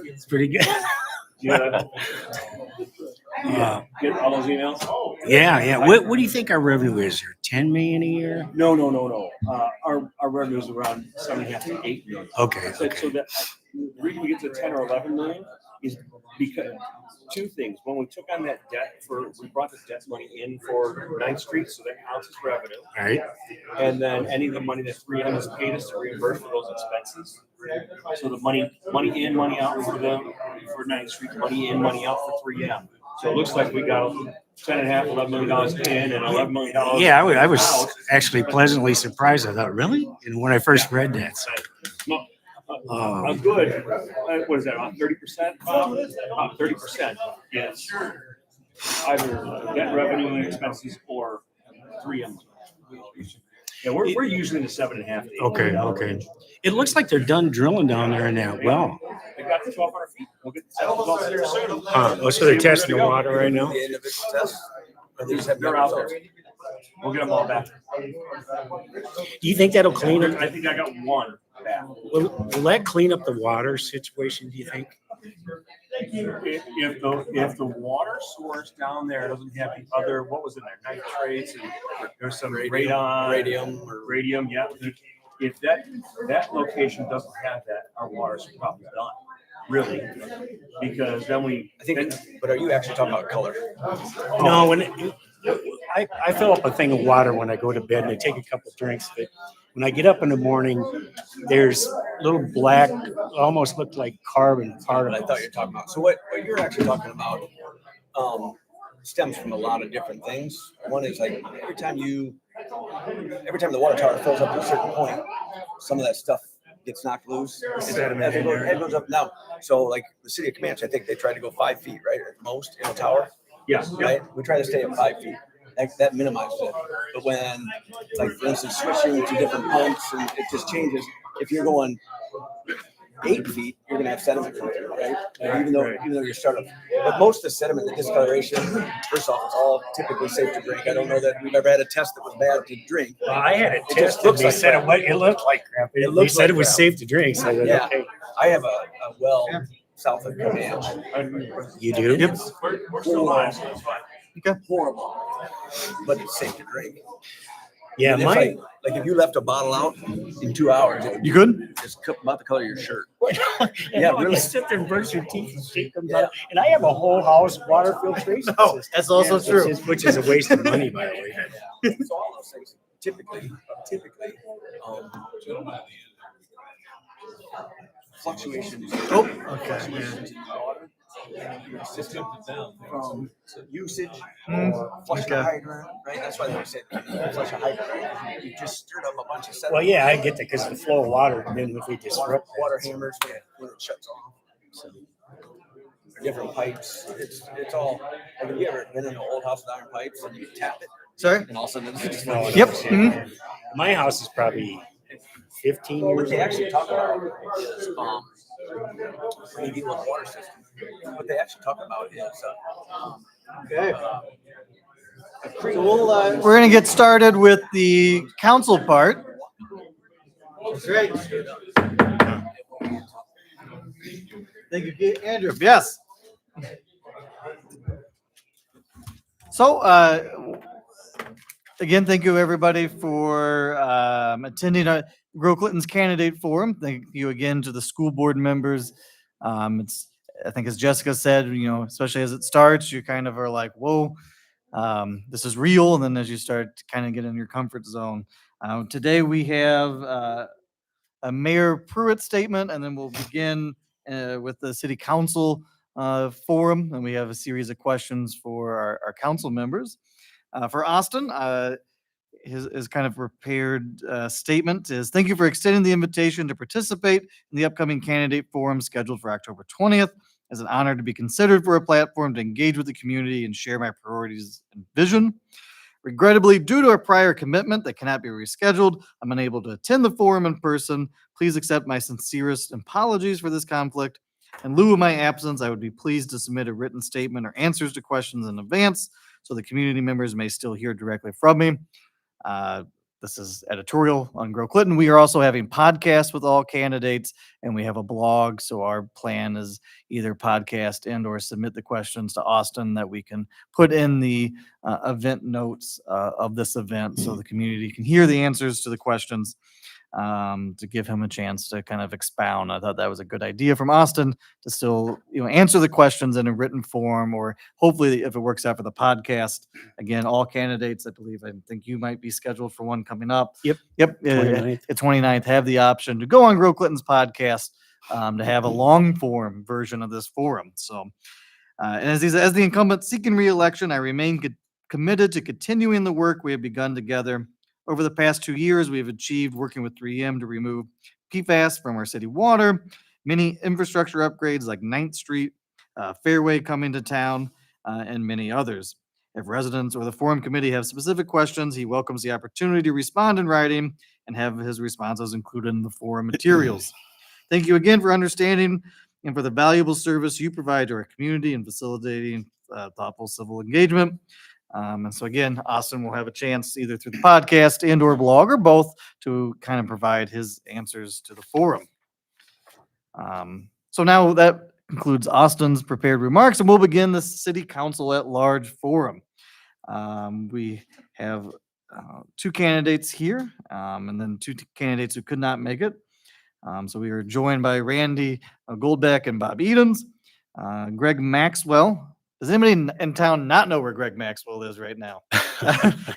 It's pretty good. Yeah. Get all those emails? Yeah. What do you think our revenue is here? 10 million a year? No. Our revenue is around 7.5 to 8 million. Okay. So that the reason we get to 10 or 11 million is because two things. When we took on that debt we brought the debt money in for 9th Street, so that counts as revenue. All right. And then any of the money that 3M has paid us to reimburse for those expenses. So the money in, money out for 9th Street, money in, money out for 3M. So it looks like we got $10.5, $11 million in and $11 million. Yeah, I was actually pleasantly surprised. I thought, really? And when I first read that, so. A good, what is that, about 30%? About 30%, yes. Either debt revenue and expenses or 3M. Yeah, we're usually in the 7.5 to 8. Okay. It looks like they're done drilling down there in that well. They got to 1,200 feet. We'll get the samples out there soon. So they're testing the water right now? The individual tests? Or they just have They're out there. We'll get them all back. Do you think that'll clean it? I think I got one back. Will that clean up the water situation, do you think? If the water source down there doesn't have the other, what was in there, nitrates and there's some radium, yeah. If that location doesn't have that, our water's probably done, really, because then But are you actually talking about color? No, I fill up a thing of water when I go to bed and I take a couple drinks of it. When I get up in the morning, there's little black, almost look like carbon particles. I thought you were talking about. So what you're actually talking about stems from a lot of different things. One is like every time the water tower fills up to a certain point, some of that stuff gets knocked loose. It goes up and down. So like the city of Comanche, I think they tried to go 5 feet, right, at most in a tower. Yes. Right. We try to stay at 5 feet. That minimizes it. But when, like for instance, switching to different pumps and it just changes. If you're going 8 feet, you're gonna have sediment come through, right? Even though you're startup. But most of the sediment, the discoloration, first off, it's all typically safe to drink. I don't know that we've ever had a test that was bad to drink. Well, I had it just tested. looks They like said crap. it looked like crap. It They looks said like it was crap. safe to drink. So I said, Yeah. okay. I have a well south of Comanche. You do? Yep. We're still live, so it's fine. Horrible, but it's safe to drink. Yeah, And if you left a bottle out in 2 hours, it would You good? just about the color of your shirt. Yeah, really. You sit there and brush your teeth and shit comes out. And I have a whole house water filtration system. That's also true. Which is a waste of money, by the way. So all those things, typically, fluctuations. Oh, okay. Fluctuations in water system from usage Hmm, or flushing a okay. hydrant, right? That's why they said flush a hydrant, right? You just stirred up a bunch of sediment. Well, yeah, I get that because the flow of water, and then if we Water, disrupt water that. hammers when it shuts off. Different pipes. It's all. Like, have you ever been in an old house with iron pipes and you tap it Sorry? and all of a sudden it's just No, like, Yep. My house is probably 15 What years they old. actually talk about is when you deal with the water system. What they actually talk about is Okay. So we're gonna get started with the council part. Great. Thank you, Andrew. Yes. So, again, thank you everybody for attending Grow Clinton's candidate forum. Thank you again to the school board members. I think as Jessica said, especially as it starts, you kind of are like, whoa, this is real. And then as you start to kind of get in your comfort zone. Today we have a Mayor Pruitt statement, and then we'll begin with the city council forum. And we have a series of questions for our council members. For Austin, his kind of prepared statement is, thank you for extending the invitation to participate in the upcoming candidate forum scheduled for October 20th. It's an honor to be considered for a platform to engage with the community and share my priorities and vision. Regrettably, due to a prior commitment that cannot be rescheduled, I'm unable to attend the forum in person. Please accept my sincerest apologies for this conflict. In lieu of my absence, I would be pleased to submit a written statement or answers to questions in advance so the community members may still hear directly from me. This is editorial on Grow Clinton. We are also having podcasts with all candidates, and we have a blog. So our plan is either podcast and or submit the questions to Austin that we can put in the event notes of this event so the community can hear the answers to the questions, to give him a chance to kind of expound. I thought that was a good idea from Austin to still, answer the questions in a written form, or hopefully if it works out for the podcast. Again, all candidates, I think you might be scheduled for one coming up. Yep. Yep. 29th. The 29th, have the option to go on Grow Clinton's podcast to have a long form version of this forum. So, and as the incumbent seeking re-election, I remain committed to continuing the work we have begun together. Over the past 2 years, we have achieved working with 3M to remove PFAS from our city water, many infrastructure upgrades like 9th Street, Fairway coming to town, and many others. If residents or the forum committee have specific questions, he welcomes the opportunity to respond in writing and have his responses included in the forum materials. Thank you again for understanding and for the valuable service you provide to our community in facilitating thoughtful civil engagement. And so again, Austin will have a chance either through the podcast and or blog or both to kind of provide his answers to the forum. So now that concludes Austin's prepared remarks, and we'll begin the City Council at Large forum. We have 2 candidates here, and then 2 candidates who could not make it. So we are joined by Randy Goldbeck and Bob Edens. Greg Maxwell. Does anybody in town not know where Greg Maxwell is right now?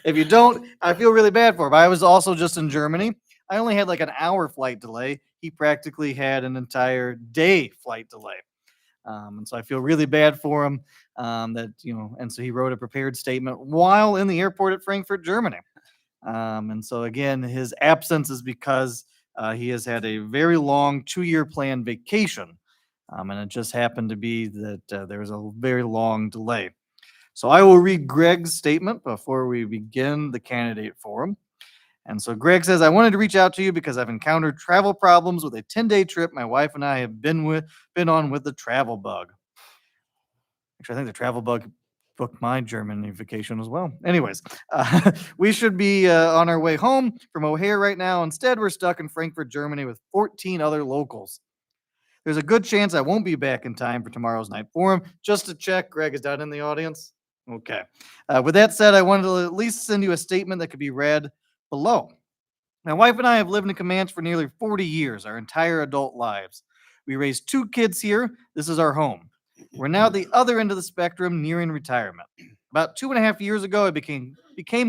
If you don't, I feel really bad for him. I was also just in Germany. I only had like an hour flight delay. He practically had an entire day flight delay. And so I feel really bad for him and so he wrote a prepared statement while in the airport at Frankfurt, Germany. And so again, his absence is because he has had a very long 2-year planned vacation. And it just happened to be that there was a very long delay. So I will read Greg's statement before we begin the candidate forum. And so Greg says, I wanted to reach out to you because I've encountered travel problems with a 10-day trip my wife and I have been on with the travel bug. Actually, I think the travel bug booked my Germany vacation as well. Anyways, we should be on our way home from O'Hare right now. Instead, we're stuck in Frankfurt, Germany with 14 other locals. There's a good chance I won't be back in time for tomorrow's night forum. Just to check, Greg, is that in the audience? Okay. With that said, I wanted to at least send you a statement that could be read below. My wife and I have lived in Comanche for nearly 40 years, our entire adult lives. We raised 2 kids here. This is our home. We're now at the other end of the spectrum, nearing retirement. About 2.5 years ago, I became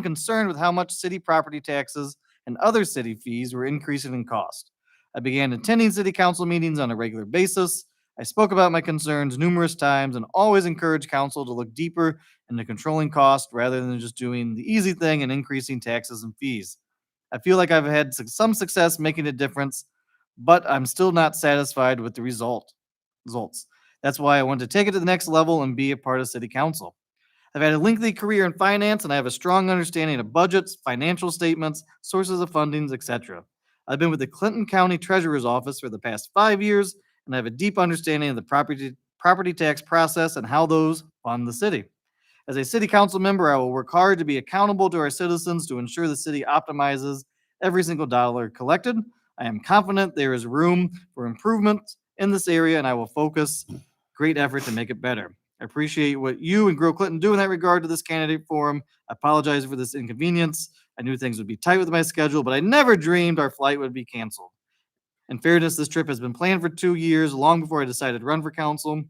concerned with how much city property taxes and other city fees were increasing in cost. I began attending city council meetings on a regular basis. I spoke about my concerns numerous times and always encourage council to look deeper into controlling cost rather than just doing the easy thing and increasing taxes and fees. I feel like I've had some success making a difference, but I'm still not satisfied with the results. That's why I want to take it to the next level and be a part of city council. I've had a lengthy career in finance and I have a strong understanding of budgets, financial statements, sources of fundings, etc. I've been with the Clinton County Treasurer's Office for the past 5 years, and I have a deep understanding of the property tax process and how those fund the city. As a city council member, I will work hard to be accountable to our citizens to ensure the city optimizes every single dollar collected. I am confident there is room for improvement in this area, and I will focus great effort to make it better. I appreciate what you and Grow Clinton do in that regard to this candidate forum. I apologize for this inconvenience. I knew things would be tight with my schedule, but I never dreamed our flight would be canceled. In fairness, this trip has been planned for 2 years, long before I decided to run for council.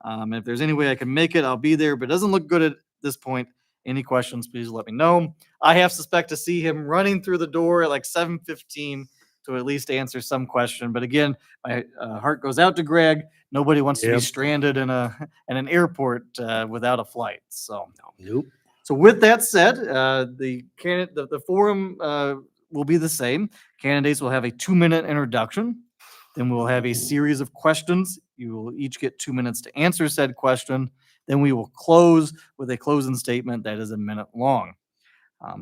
And if there's any way I can make it, I'll be there, but it doesn't look good at this point. Any questions, please let me know. I have suspect to see him running through the door at like 7:15 to at least answer some question. But again, my heart goes out to Greg. Nobody wants to be Yep. stranded in an airport without a flight. So, Nope. so with that said, the forum will be the same. Candidates will have a 2-minute introduction. Then we'll have a series of questions. You will each get 2 minutes to answer said question. Then we will close with a closing statement that is a minute long.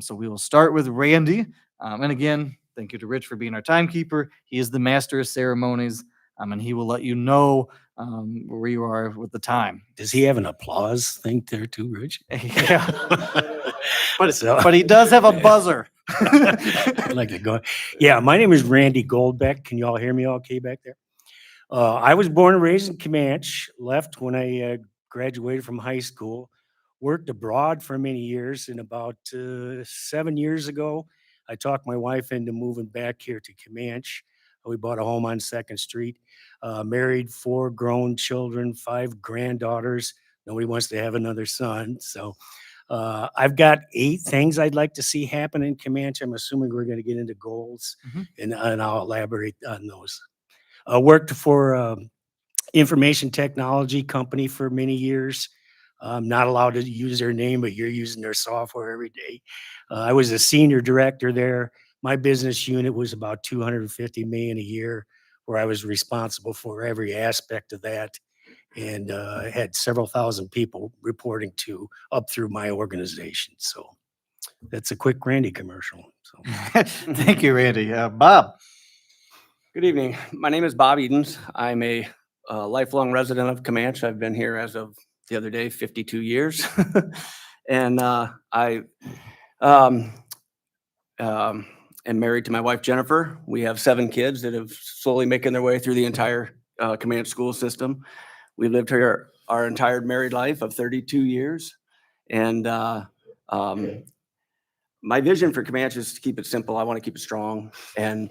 So we will start with Randy. And again, thank you to Rich for being our timekeeper. He is the master of ceremonies, and he will let you know where you are with the time. Does he have an applause thing there too, Rich? Yeah. So- But he does have a buzzer. I'd like to go. Yeah, my name is Randy Goldbeck. Can you all hear me okay back there? I was born and raised in Comanche, left when I graduated from high school, worked abroad for many years, and about 7 years ago, I talked my wife into moving back here to Comanche. We bought a home on 2nd Street, married 4 grown children, 5 granddaughters. Nobody wants to have another son. So I've got 8 things I'd like to see happen in Comanche. I'm assuming we're going to get into goals, and I'll elaborate on those. I worked for information technology company for many years. I'm not allowed to use their name, but you're using their software every day. I was a senior director there. My business unit was about 250 million a year, where I was responsible for every aspect of that, and had several thousand people reporting to up through my organization. So that's a quick Randy commercial. So Thank you, Randy. Bob. Good evening. My name is Bob Edens. I'm a lifelong resident of Comanche. I've been here as of the other day, 52 years. And I am married to my wife, Jennifer. We have 7 kids that have slowly making their way through the entire Comanche school system. We lived here our entire married life of 32 years. And my vision for Comanche is to keep it simple. I want to keep it strong. And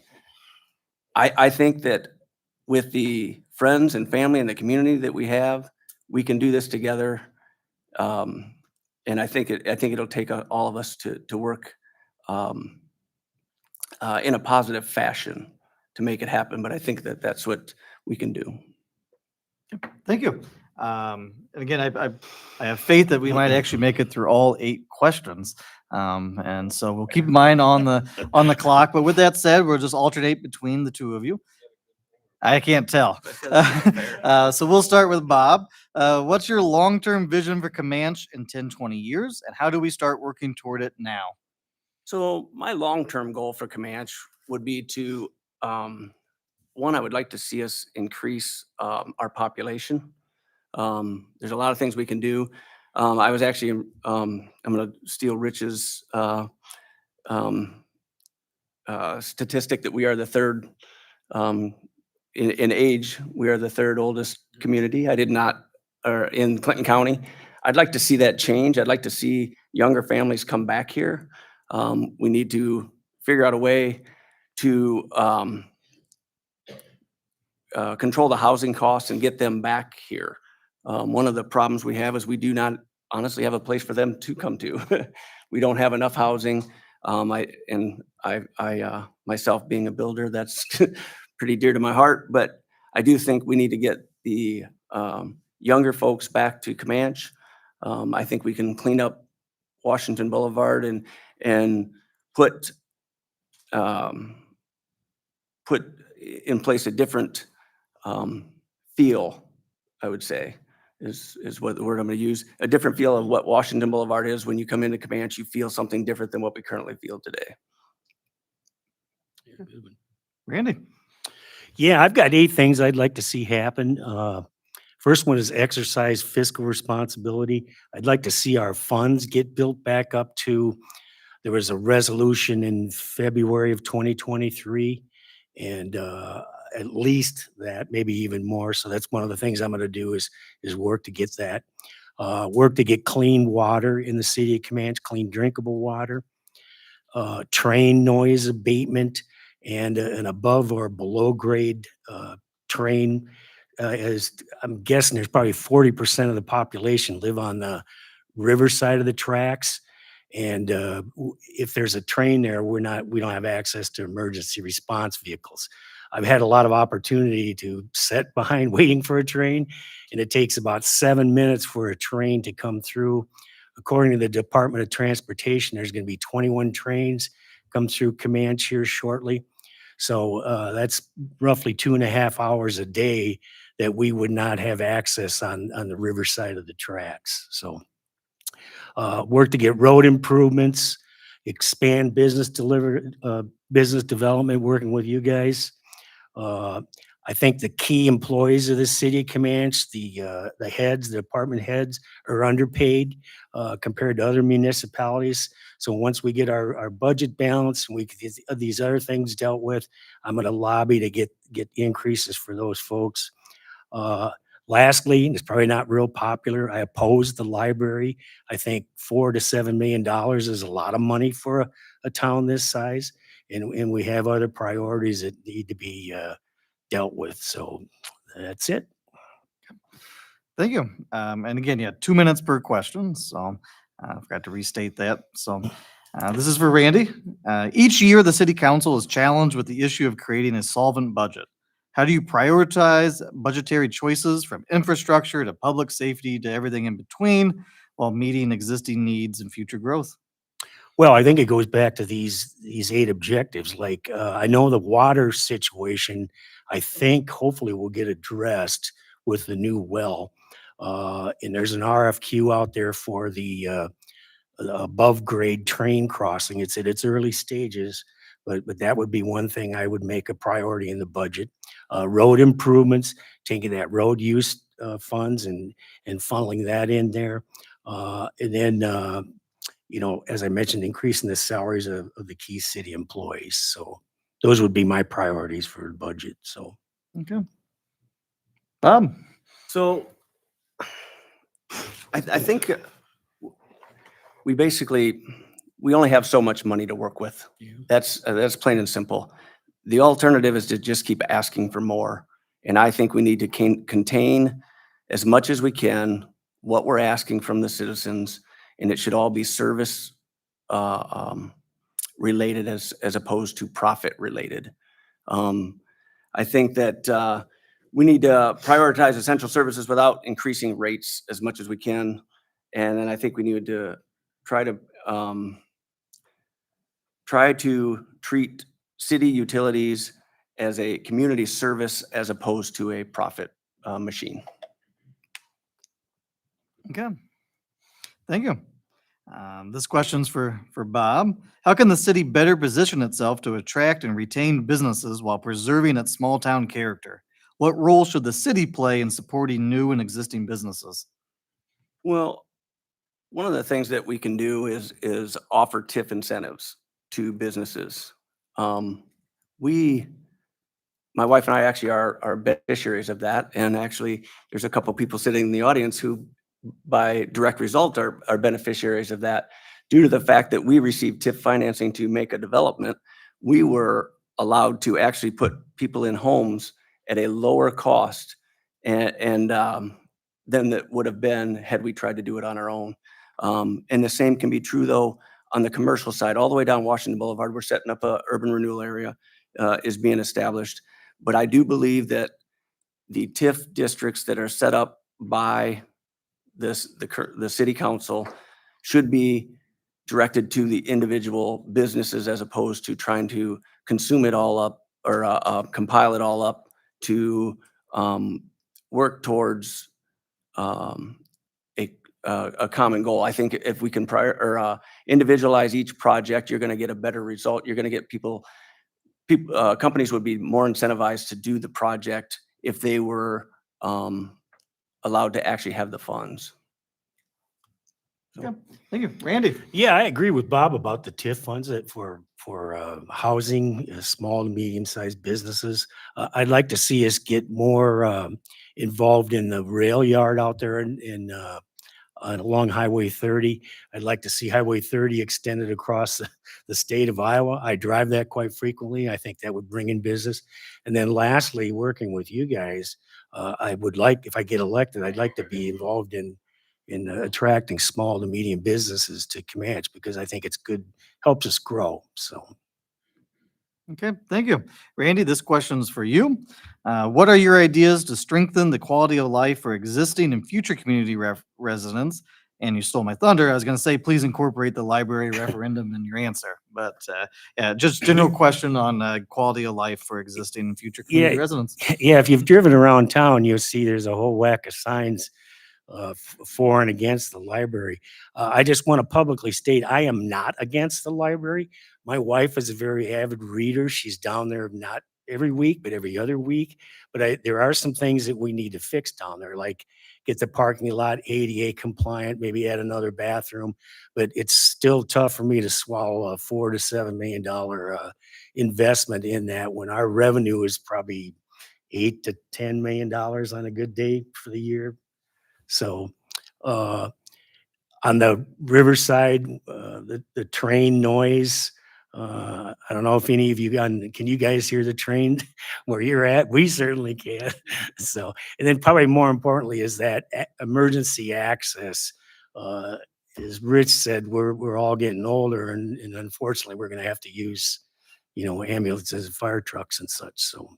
I think that with the friends and family and the community that we have, we can do this together. And I think it'll take all of us to work in a positive fashion to make it happen. But I think that that's what we can do. Thank you. And again, I have faith that we might actually make it through all 8 questions. And so we'll keep mine on the clock. But with that said, we'll just alternate between the 2 of you. I can't tell. So we'll start with Bob. What's your long-term vision for Comanche in 10, 20 years? And how do we start working toward it now? So my long-term goal for Comanche would be to, one, I would like to see us increase our population. There's a lot of things we can do. I was actually, I'm going to steal Rich's statistic that we are the 3rd in age. We are the 3rd oldest community. I did not, or in Clinton County. I'd like to see that change. I'd like to see younger families come back here. We need to figure out a way to control the housing costs and get them back here. One of the problems we have is we do not honestly have a place for them to come to. We don't have enough housing. I myself being a builder, that's pretty dear to my heart, but I do think we need to get the younger folks back to Comanche. I think we can clean up Washington Boulevard and put put in place a different feel, I would say, is what the word I'm going to use. A different feel of what Washington Boulevard is. When you come into Comanche, you feel something different than what we currently feel today. Randy? Yeah, I've got 8 things I'd like to see happen. First one is exercise fiscal responsibility. I'd like to see our funds get built back up to, there was a resolution in February of 2023, and at least that, maybe even more. So that's one of the things I'm going to do is work to get that. Work to get clean water in the city of Comanche, clean drinkable water, train noise abatement, and an above or below grade train. As I'm guessing, there's probably 40% of the population live on the river side of the tracks. And if there's a train there, we don't have access to emergency response vehicles. I've had a lot of opportunity to sit behind waiting for a train, and it takes about 7 minutes for a train to come through. According to the Department of Transportation, there's going to be 21 trains come through Comanche here shortly. So that's roughly 2.5 hours a day that we would not have access on the riverside of the tracks. So work to get road improvements, expand business development, working with you guys. I think the key employees of the city of Comanche, the heads, the department heads, are underpaid compared to other municipalities. So once we get our budget balanced and we get these other things dealt with, I'm going to lobby to get increases for those folks. Lastly, and it's probably not real popular, I oppose the library. I think $4 to $7 million is a lot of money for a town this size, and we have other priorities that need to be dealt with. So that's it. Thank you. And again, 2 minutes per question. So I forgot to restate that. So this is for Randy. Each year, the city council is challenged with the issue of creating a solvent budget. How do you prioritize budgetary choices from infrastructure to public safety to everything in between while meeting existing needs and future growth? Well, I think it goes back to these 8 objectives. Like I know the water situation, I think hopefully will get addressed with the new well. And there's an RFQ out there for the above grade train crossing. It's at its early stages, but that would be one thing I would make a priority in the budget. Road improvements, taking that road use funds and funneling that in there. And then, as I mentioned, increasing the salaries of the key city employees. So those would be my priorities for the budget. So. Okay. Bob? So I think we only have so much money to work with. That's plain and simple. The alternative is to just keep asking for more. And I think we need to contain as much as we can what we're asking from the citizens, and it should all be service related as opposed to profit related. I think that we need to prioritize essential services without increasing rates as much as we can. And then I think we need to try to treat city utilities as a community service as opposed to a profit machine. Okay. Thank you. This question's for Bob. How can the city better position itself to attract and retain businesses while preserving its small town character? What role should the city play in supporting new and existing businesses? Well, one of the things that we can do is offer TIF incentives to businesses. My wife and I actually are beneficiaries of that. And actually, there's a couple of people sitting in the audience who, by direct result, are beneficiaries of that. Due to the fact that we received TIF financing to make a development, we were allowed to actually put people in homes at a lower cost and than that would have been had we tried to do it on our own. And the same can be true, though, on the commercial side. All the way down Washington Boulevard, we're setting up a urban renewal area is being established. But I do believe that the TIF districts that are set up by the city council should be directed to the individual businesses as opposed to trying to consume it all up or compile it all up to work towards a common goal. I think if we can individualize each project, you're going to get a better result. You're going to get companies would be more incentivized to do the project if they were allowed to actually have the funds. Okay, thank you. Randy? Yeah, I agree with Bob about the TIF funds that for housing, small to medium-sized businesses. I'd like to see us get more involved in the rail yard out there along Highway 30. I'd like to see Highway 30 extended across the state of Iowa. I drive that quite frequently. I think that would bring in business. And then lastly, working with you guys, I would like, if I get elected, I'd like to be involved in attracting small to medium businesses to Comanche because I think it's good, helps us grow. So. Okay, thank you. Randy, this question's for you. What are your ideas to strengthen the quality of life for existing and future community residents? And you stole my thunder. I was going to say, please incorporate the library referendum in your answer. But yeah, just general question on quality of life for existing and future community residents. Yeah, if you've driven around town, you'll see there's a whole whack of signs for and against the library. I just want to publicly state I am not against the library. My wife is a very avid reader. She's down there not every week, but every other week. But there are some things that we need to fix down there, like get the parking lot ADA compliant, maybe add another bathroom. But it's still tough for me to swallow a $4 to $7 million investment in that when our revenue is probably $8 to $10 million on a good day for the year. So on the riverside, the train noise, I don't know if any of you can you guys hear the train where you're at? We certainly can. So, and then probably more importantly is that emergency access. As Rich said, we're all getting older and unfortunately we're going to have to use, ambulances and fire trucks and such. So.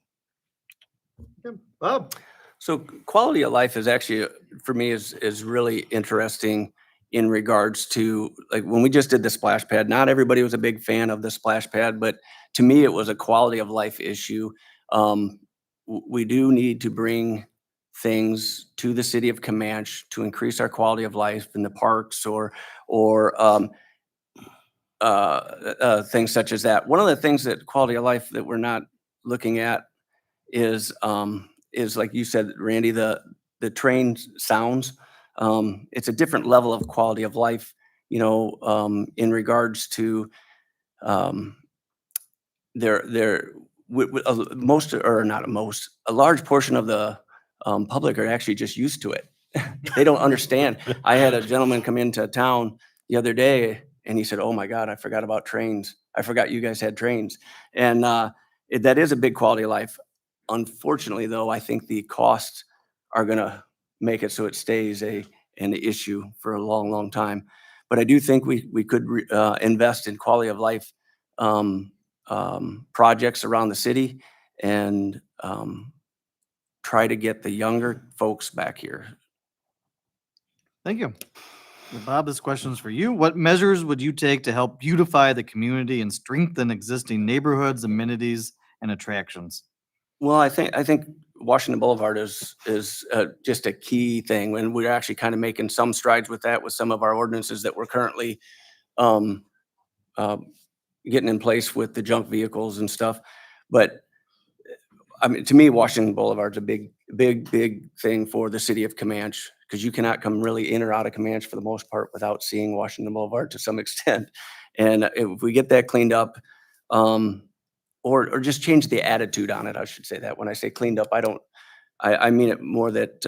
Bob? So quality of life is actually, for me, is really interesting in regards to, like, when we just did the splash pad, not everybody was a big fan of the splash pad, but to me, it was a quality of life issue. We do need to bring things to the city of Comanche to increase our quality of life in the parks or things such as that. One of the things that quality of life that we're not looking at is like you said, Randy, the train sounds. It's a different level of quality of life, in regards to a large portion of the public are actually just used to it. They don't understand. I had a gentleman come into town the other day and he said, "Oh my God, I forgot about trains. I forgot you guys had trains." And that is a big quality of life. Unfortunately, though, I think the costs are going to make it so it stays an issue for a long, long time. But I do think we could invest in quality of life projects around the city and try to get the younger folks back here. Thank you. Well, Bob, this question is for you. What measures would you take to help beautify the community and strengthen existing neighborhoods, amenities, and attractions? Well, I think Washington Boulevard is just a key thing, and we're actually kind of making some strides with that with some of our ordinances that we're currently getting in place with the junk vehicles and stuff. But I mean, to me, Washington Boulevard's a big thing for the city of Comanche because you cannot come really in or out of Comanche for the most part without seeing Washington Boulevard to some extent. And if we get that cleaned up, or just change the attitude on it. I should say that when I say cleaned up, I mean it more that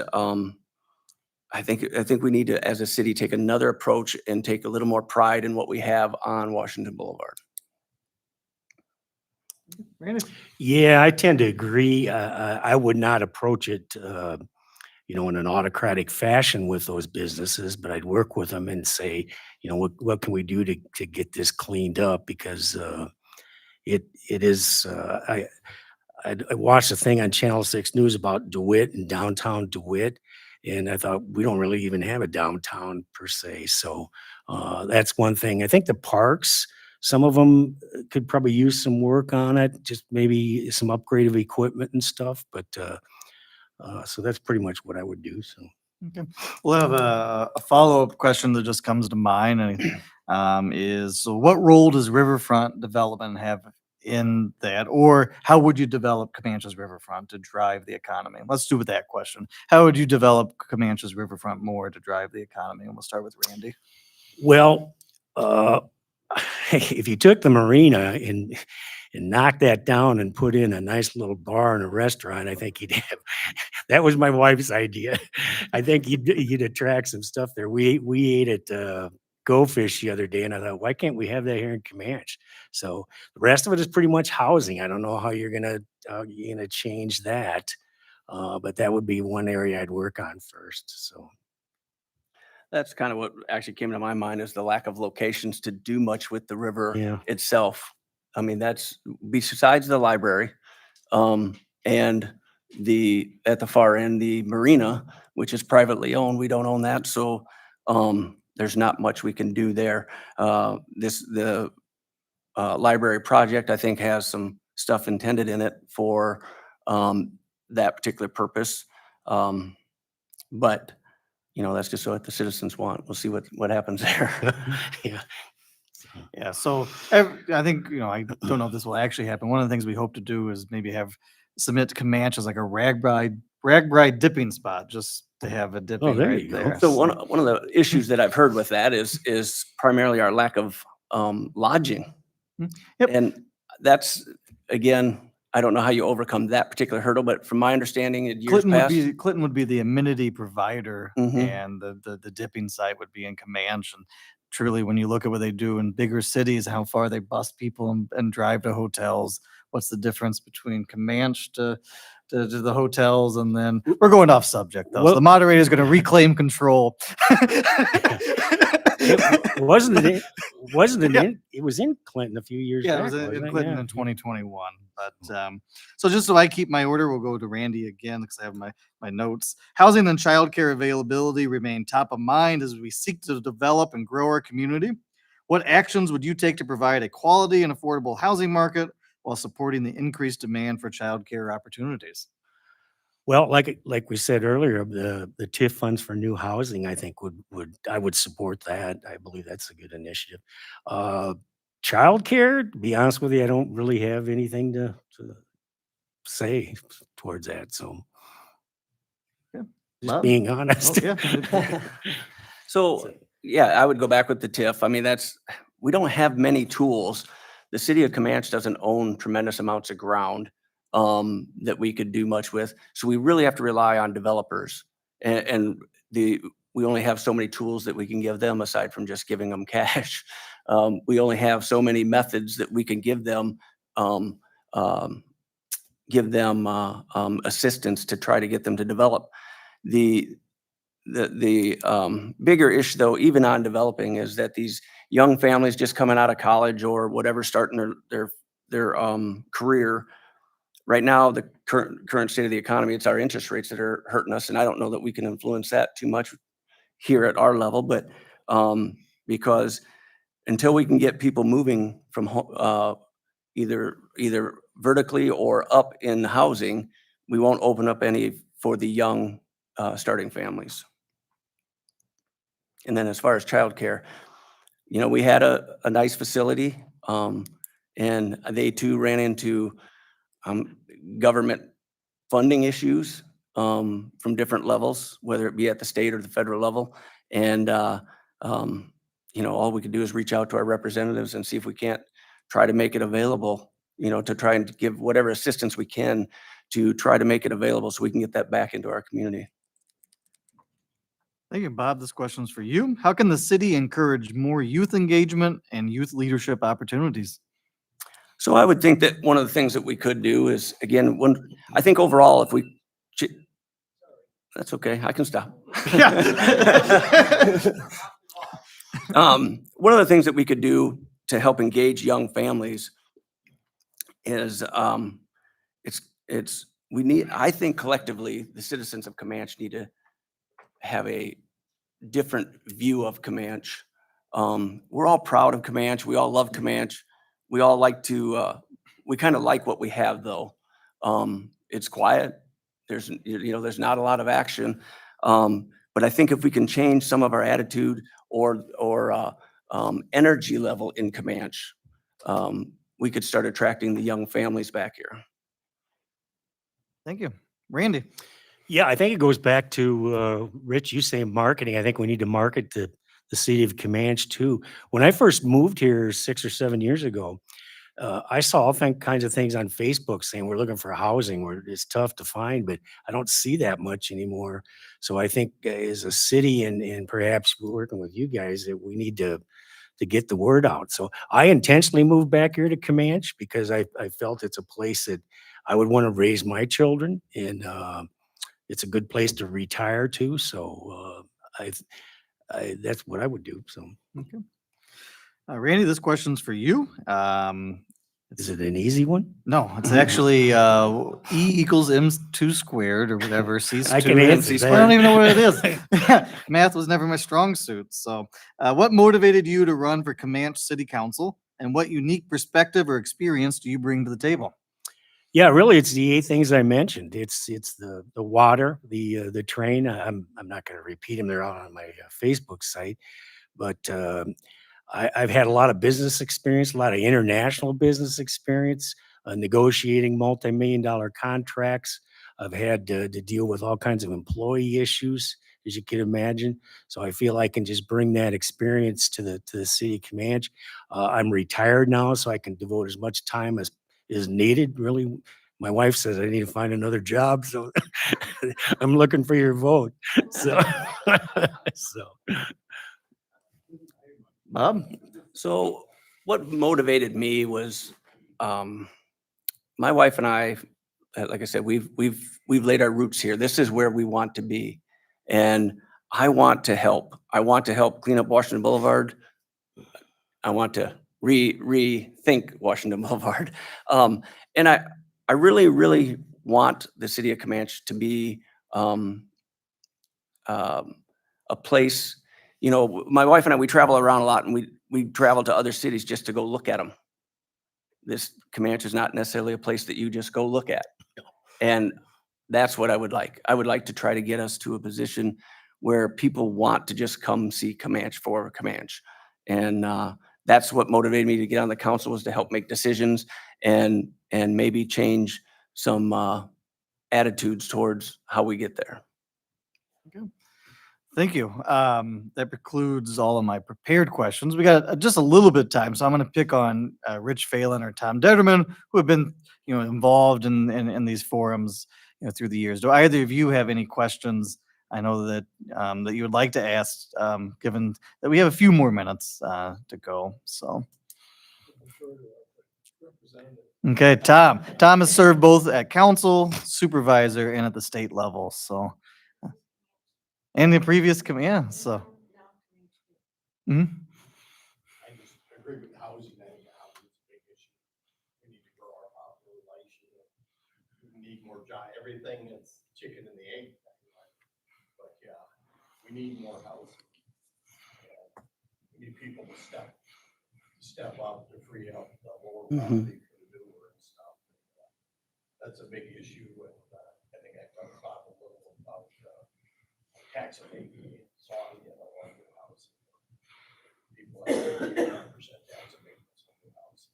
I think we need to, as a city, take another approach and take a little more pride in what we have on Washington Boulevard. Randy? Yeah, I tend to agree. I would not approach it, in an autocratic fashion with those businesses, but I'd work with them and say, what can we do to get this cleaned up? Because it is, I watched a thing on Channel 6 News about DeWitt and downtown DeWitt. And I thought, we don't really even have a downtown per se. So that's one thing. I think the parks, some of them could probably use some work on it, just maybe some upgrade of equipment and stuff. But so that's pretty much what I would do. So. Okay. We'll have a follow-up question that just comes to mind, and is, so what role does riverfront development have in that? Or how would you develop Comanche's riverfront to drive the economy? Let's do with that question. How would you develop Comanche's riverfront more to drive the economy? And we'll start with Randy. Well, if you took the marina and knocked that down and put in a nice little bar and a restaurant, I think you'd have, that was my wife's idea. I think you'd attract some stuff there. We ate at Go Fish the other day, and I thought, why can't we have that here in Comanche? So the rest of it is pretty much housing. I don't know how you're gonna change that, but that would be one area I'd work on first. So. That's kind of what actually came to my mind, is the lack of locations to do much with the river Yeah. itself. I mean, that's besides the library, and at the far end, the marina, which is privately owned. We don't own that, so there's not much we can do there. The library project, I think, has some stuff intended in it for that particular purpose. But that's just what the citizens want. We'll see what happens there. Yeah. Yeah, so I think, I don't know if this will actually happen. One of the things we hope to do is maybe submit to Comanche as like a Ragbri dipping spot, just to have a dipping there right you go. there. So one of the issues that I've heard with that is primarily our lack of lodging. Yep. And that's, again, I don't know how you overcome that particular hurdle, but from my understanding, in years past. Clinton would be the amenity provider, Mhm. and the dipping site would be in Comanche. And truly, when you look at what they do in bigger cities, how far they bus people and drive to hotels, what's the difference between Comanche to the hotels? And then we're going off subject though. So Well- the moderator is going to reclaim control. It wasn't Yeah. it was in Clinton a few years Yeah, it back. was in wasn't it? Clinton Yeah. in 2021. But so just so I keep my order, we'll go to Randy again because I have my notes. Housing and childcare availability remain top of mind as we seek to develop and grow our community. What actions would you take to provide a quality and affordable housing market while supporting the increased demand for childcare opportunities? Well, like we said earlier, the TIF funds for new housing, I think I would support that. I believe that's a good initiative. Childcare, to be honest with you, I don't really have anything to say towards that. So Yeah. just Bob? being honest. Oh, yeah. So, yeah, I would go back with the TIF. I mean, we don't have many tools. The city of Comanche doesn't own tremendous amounts of ground that we could do much with. So we really have to rely on developers. And we only have so many tools that we can give them aside from just giving them cash. We only have so many methods that we can give them assistance to try to get them to develop. The bigger issue, though, even on developing, is that these young families just coming out of college or whatever, starting their career. Right now, the current state of the economy, it's our interest rates that are hurting us, and I don't know that we can influence that too much here at our level, but because until we can get people moving from either vertically or up in housing, we won't open up any for the young starting families. And then as far as childcare, we had a nice facility, and they too ran into government funding issues from different levels, whether it be at the state or the federal level. And all we can do is reach out to our representatives and see if we can't try to make it available, to try and give whatever assistance we can to try to make it available so we can get that back into our community. Thank you, Bob. This question's for you. How can the city encourage more youth engagement and youth leadership opportunities? So I would think that one of the things that we could do is, again, I think overall, if we, that's okay, I can stop. One of the things that we could do to help engage young families is, it's I think collectively, the citizens of Comanche need to have a different view of Comanche. We're all proud of Comanche. We all love Comanche. We all like to, we kind of like what we have though. It's quiet. There's not a lot of action. But I think if we can change some of our attitude or energy level in Comanche, we could start attracting the young families back here. Thank you. Randy? Yeah, I think it goes back to, Rich, you saying marketing. I think we need to market the city of Comanche too. When I first moved here 6 or 7 years ago, I saw all kinds of things on Facebook saying we're looking for housing where it's tough to find, but I don't see that much anymore. So I think as a city and perhaps working with you guys that we need to get the word out. So I intentionally moved back here to Comanche because I felt it's a place that I would want to raise my children, and it's a good place to retire to. So that's what I would do. So Okay. Randy, this question's for you. is it an easy one? No, it's actually E = M2 squared or whatever. C I can squared. answer I don't even know what it that. is. Math was never my strong suit. So, what motivated you to run for Comanche City Council, and what unique perspective or experience do you bring to the table? Yeah, really, it's the 8 things I mentioned. It's the water, the train. I'm not going to repeat them. They're all on my Facebook site, but I've had a lot of business experience, a lot of international business experience, negotiating multi-million-dollar contracts. I've had to deal with all kinds of employee issues, as you can imagine. So I feel I can just bring that experience to the city of Comanche. I'm retired now, so I can devote as much time as is needed. Really, my wife says I need to find another job, so I'm looking for your vote. So, so. Bob? So what motivated me was, my wife and I, like I said, we've laid our roots here. This is where we want to be. And I want to help. I want to help clean up Washington Boulevard. I want to rethink Washington Boulevard. And I really, really want the city of Comanche to be a place. My wife and I, we travel around a lot, and we travel to other cities just to go look at them. This Comanche is not necessarily a place that you just go look at. And that's what I would like. I would like to try to get us to a position where people want to just come see Comanche for Comanche. And that's what motivated me to get on the council, was to help make decisions and maybe change some attitudes towards how we get there. Thank you. That precludes all of my prepared questions. We got just a little bit of time, so I'm going to pick on Rich Phelan or Tom Detterman, who have been, involved in these forums, through the years. Do either of you have any questions? I know that that you would like to ask, given that we have a few more minutes to go. So, okay, Tom. Tom has served both at council, supervisor, and at the state level. So. And the previous yeah, so. Mhm. I just agree with housing. I think housing is a big issue. We need to grow our population. We need more jobs. Everything is chicken and the egg. But yeah, we need more housing. We need people to step up to free up the lower property for the newer and stuff. That's a big issue with, I think I talked a little about tax abatement, Saudi and all of the houses. People have 50% tax abatement on their houses.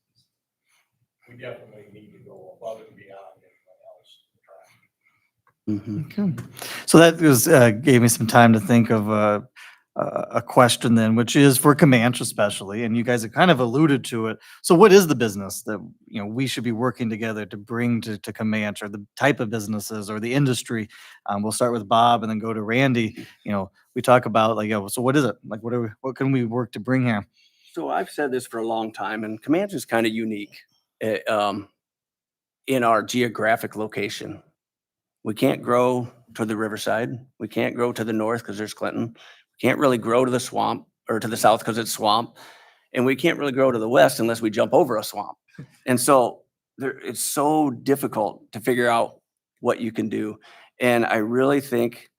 We definitely need to go above and beyond anything else to try. Okay. So that was gave me some time to think of a question then, which is for Comanche especially, and you guys have kind of alluded to it. So what is the business that we should be working together to bring to Comanche, or the type of businesses or the industry? We'll start with Bob and then go to Randy. We talk about so what is it? Like what can we work to bring here? So I've said this for a long time, and Comanche is kind of unique in our geographic location. We can't grow to the riverside. We can't grow to the north because there's Clinton. Can't really grow to the swamp, or to the south because it's swamp. And we can't really grow to the west unless we jump over a swamp. And so it's so difficult to figure out what you can do. And I really think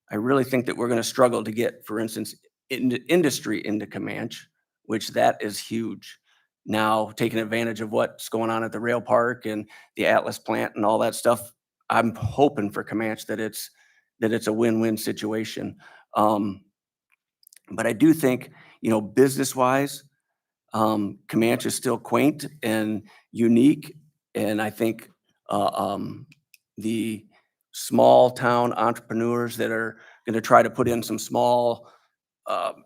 that we're gonna struggle to get, for instance, industry into Comanche, which that is huge. Now, taking advantage of what's going on at the rail park and the Atlas plant and all that stuff, I'm hoping for Comanche that it's a win-win situation. But I do think, business-wise, Comanche is still quaint and unique. And I think the small town entrepreneurs that are going to try to put in some small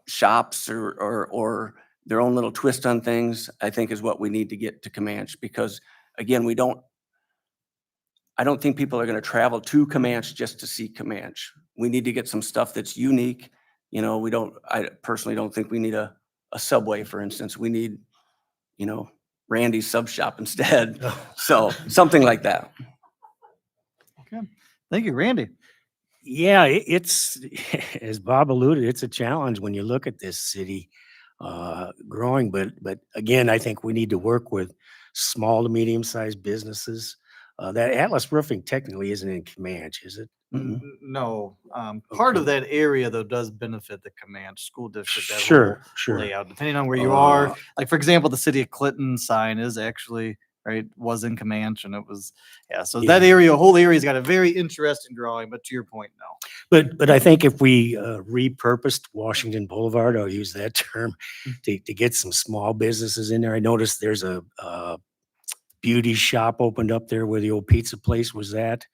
shops or their own little twist on things, I think is what we need to get to Comanche. Because again, I don't think people are going to travel to Comanche just to see Comanche. We need to get some stuff that's unique. I personally don't think we need a Subway, for instance. We need, Randy's Sub Shop instead. So something like that. Okay. Thank you, Randy. Yeah, it's, as Bob alluded, it's a challenge when you look at this city growing, but again, I think we need to work with small to medium-sized businesses. That Atlas Roofing technically isn't in Comanche, is it? No, part of Okay. that area though does benefit the Comanche School District. that Sure, whole sure. Layout, depending on where you are. Uh, Like, for example, the city of Clinton sign is actually, right, was in Comanche and it was, yeah. So that Yeah. whole area's got a very interesting drawing, but to your point, no. But I think if we repurposed Washington Boulevard, I'll use that term, to get some small businesses in there. I noticed there's a beauty shop opened up there where the old pizza place was at.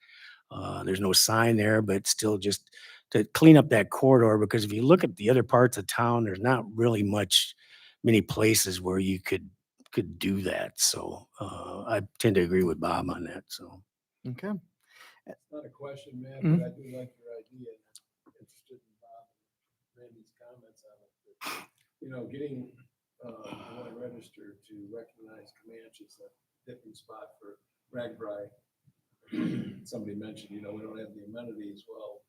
There's no sign there, but still just to clean up that corridor, because if you look at the other parts of town, there's not really many places where you could do that. So I tend to agree with Bob on that. So Okay. It's not a question, man, Mhm. but I do like your idea. I'm interested in Bob and Randy's comments on it. But, getting one register to recognize Comanche is a different spot for Ragbri. Somebody mentioned, we don't have the amenities. Well,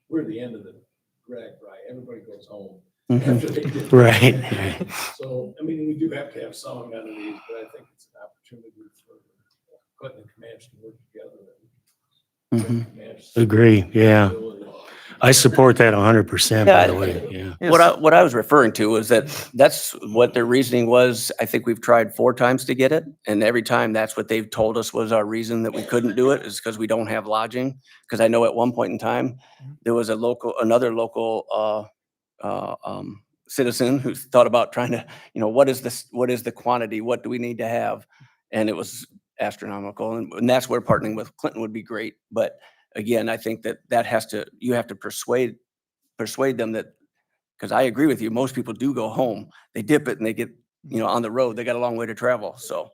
we're the end of the Ragbri. Everybody goes home. after they get there. right. So, we do have to have some amenities, but I think it's an opportunity for Clinton and Comanche to work together. And Comanche Agree. Yeah. ability. I support that 100%, by the Yeah, way. Yeah. Yes. What I was referring to is that's what their reasoning was. I think we've tried 4 times to get it, and every time that's what they've told us was our reason that we couldn't do it, is because we don't have lodging. Because I know at one point in time, there was another local citizen who thought about trying to, what is the quantity? What do we need to have? And it was astronomical, and that's where partnering with Clinton would be great. But again, I think you have to persuade them that, because I agree with you, most people do go home, they dip it and they get, on the road, they got a long way to travel. So,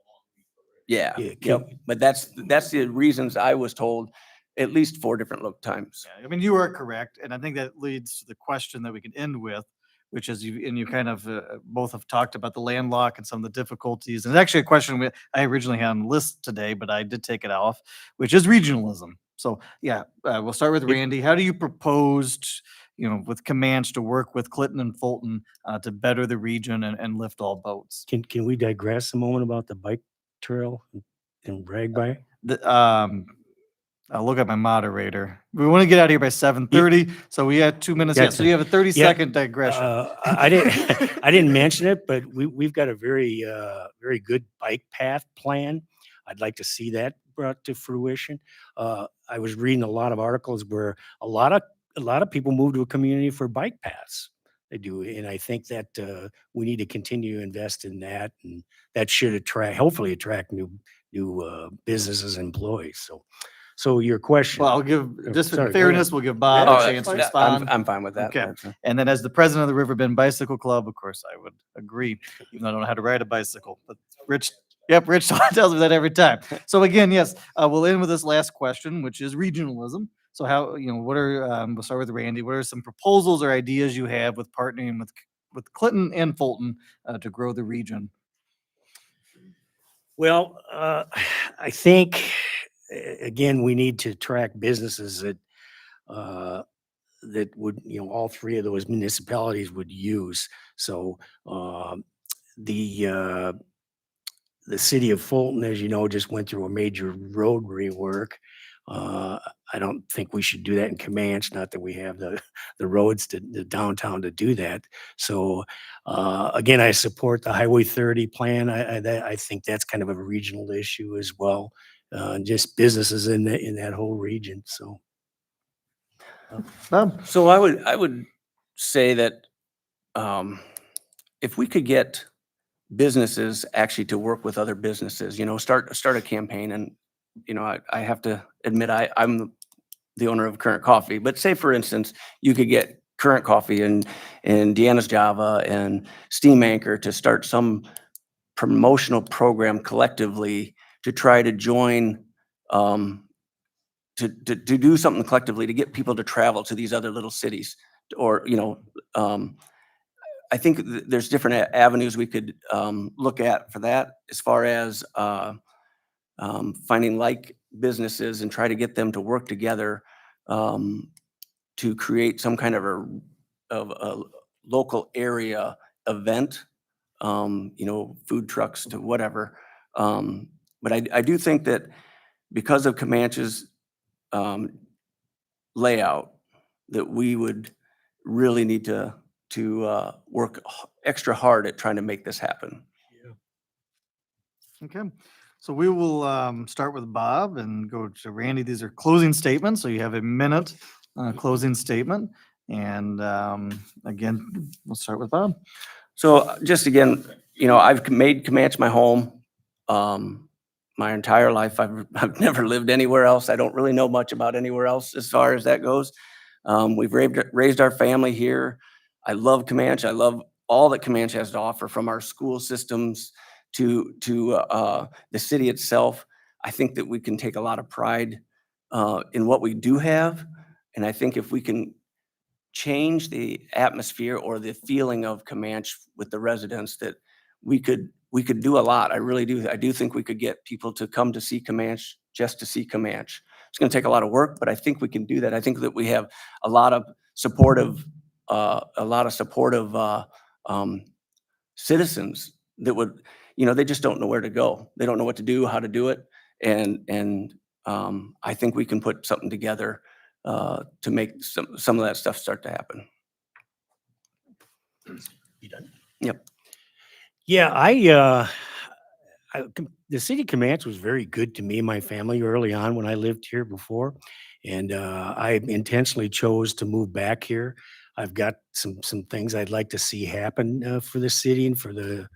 yeah, Yeah, yep. But that's the reasons I was told at least 4 different times. Yeah, you are correct, and I think that leads to the question that we can end with, which is you kind of both have talked about the landlock and some of the difficulties. And it's actually a question I originally had on the list today, but I did take it off, which is regionalism. So yeah, we'll start with Randy. How do you propose, with Comanche to work with Clinton and Fulton to better the region and lift all boats? Can we digress a moment about the bike trail in Ragbri? I'll look at my moderator. We want to get out of here by 7:30, so we had 2 minutes. Yeah, so you have a 30-second digression. I didn't mention it, but we've got a very good bike path plan. I'd like to see that brought to fruition. I was reading a lot of articles where a lot of people move to a community for bike paths. They do, and I think that we need to continue to invest in that, and that should hopefully attract new businesses and employees. So your question. Well, I'll give, just sorry, for go fairness, ahead. we'll give Bob Oh, a that's chance to fine. respond. I'm fine with that. Okay. And then as the president of the River Bend Bicycle Club, of course, I would agree, even though I don't know how to ride a bicycle. But Rich tells me that every time. So again, yes, we'll end with this last question, which is regionalism. So how, we'll start with Randy. What are some proposals or ideas you have with partnering with Clinton and Fulton to grow the region? Well, I think again we need to attract businesses that would all 3 of those municipalities would use. So the the city of Fulton, as you know, just went through a major road rework. I don't think we should do that in Comanche, not that we have the roads to the downtown to do that. So, again, I support the Highway 30 plan. I think that's kind of a regional issue as well. Just businesses in that whole region, so. Bob? So I would say that if we could get businesses actually to work with other businesses, start a campaign. And, I have to admit, I'm the owner of Current Coffee, but say for instance, you could get Current Coffee and Deanna's Java and Steam Anchor to start some promotional program collectively to try to join, to do something collectively to get people to travel to these other little cities. Or, I think there's different avenues we could look at for that, as far as finding like businesses and try to get them to work together to create some kind of a local area event, food trucks to whatever. But I do think that because of Comanche's layout, that we would really need to work extra hard at trying to make this happen. Okay, so we will start with Bob and go to Randy. These are closing statements, so you have a minute closing statement. And again, we'll start with Bob. So just again, I've made Comanche my home my entire life. I've never lived anywhere else. I don't really know much about anywhere else as far as that goes. We've raised our family here. I love Comanche. I love all that Comanche has to offer, from our school systems to the city itself. I think that we can take a lot of pride in what we do have. And I think if we can change the atmosphere or the feeling of Comanche with the residents, that we could do a lot. I really do. I do think we could get people to come to see Comanche just to see Comanche. It's going to take a lot of work, but I think we can do that. I think that we have a lot of supportive citizens that would, they just don't know where to go. They don't know what to do, how to do it. And I think we can put something together to make some of that stuff start to happen. You done? Yep. Yeah, the city of Comanche was very good to me and my family early on when I lived here before. And I intentionally chose to move back here. I've got some things I'd like to see happen for the city and for the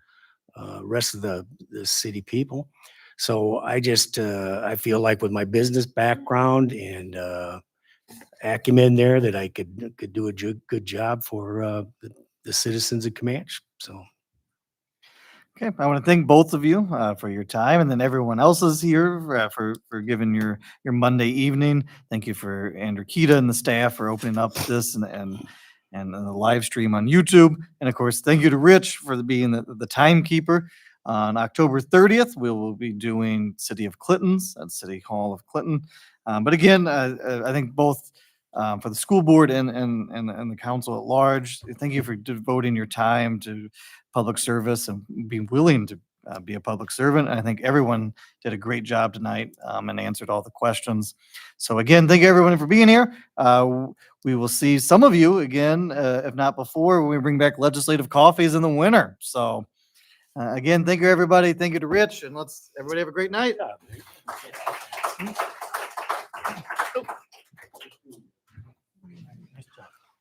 rest of the city people. So I feel like with my business background and acumen there, that I could do a good job for the citizens of Comanche. So. Okay, I want to thank both of you for your time, and then everyone else is here for giving your Monday evening. Thank you for Andrew Kita and the staff for opening up this and the live stream on YouTube. And of course, thank you to Rich for being the timekeeper. On October 30th, we will be doing City of Clinton's at City Hall of Clinton. But again, I think both for the school board and the council at large, thank you for devoting your time to public service and being willing to be a public servant. And I think everyone did a great job tonight and answered all the questions. So again, thank you everyone for being here. We will see some of you again, if not before, when we bring back legislative coffees in the winter. So again, thank you everybody. Thank you to Rich, and let's everybody have a great night.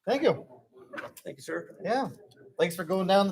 Thank you. Thank you, sir. Yeah. Thanks for going down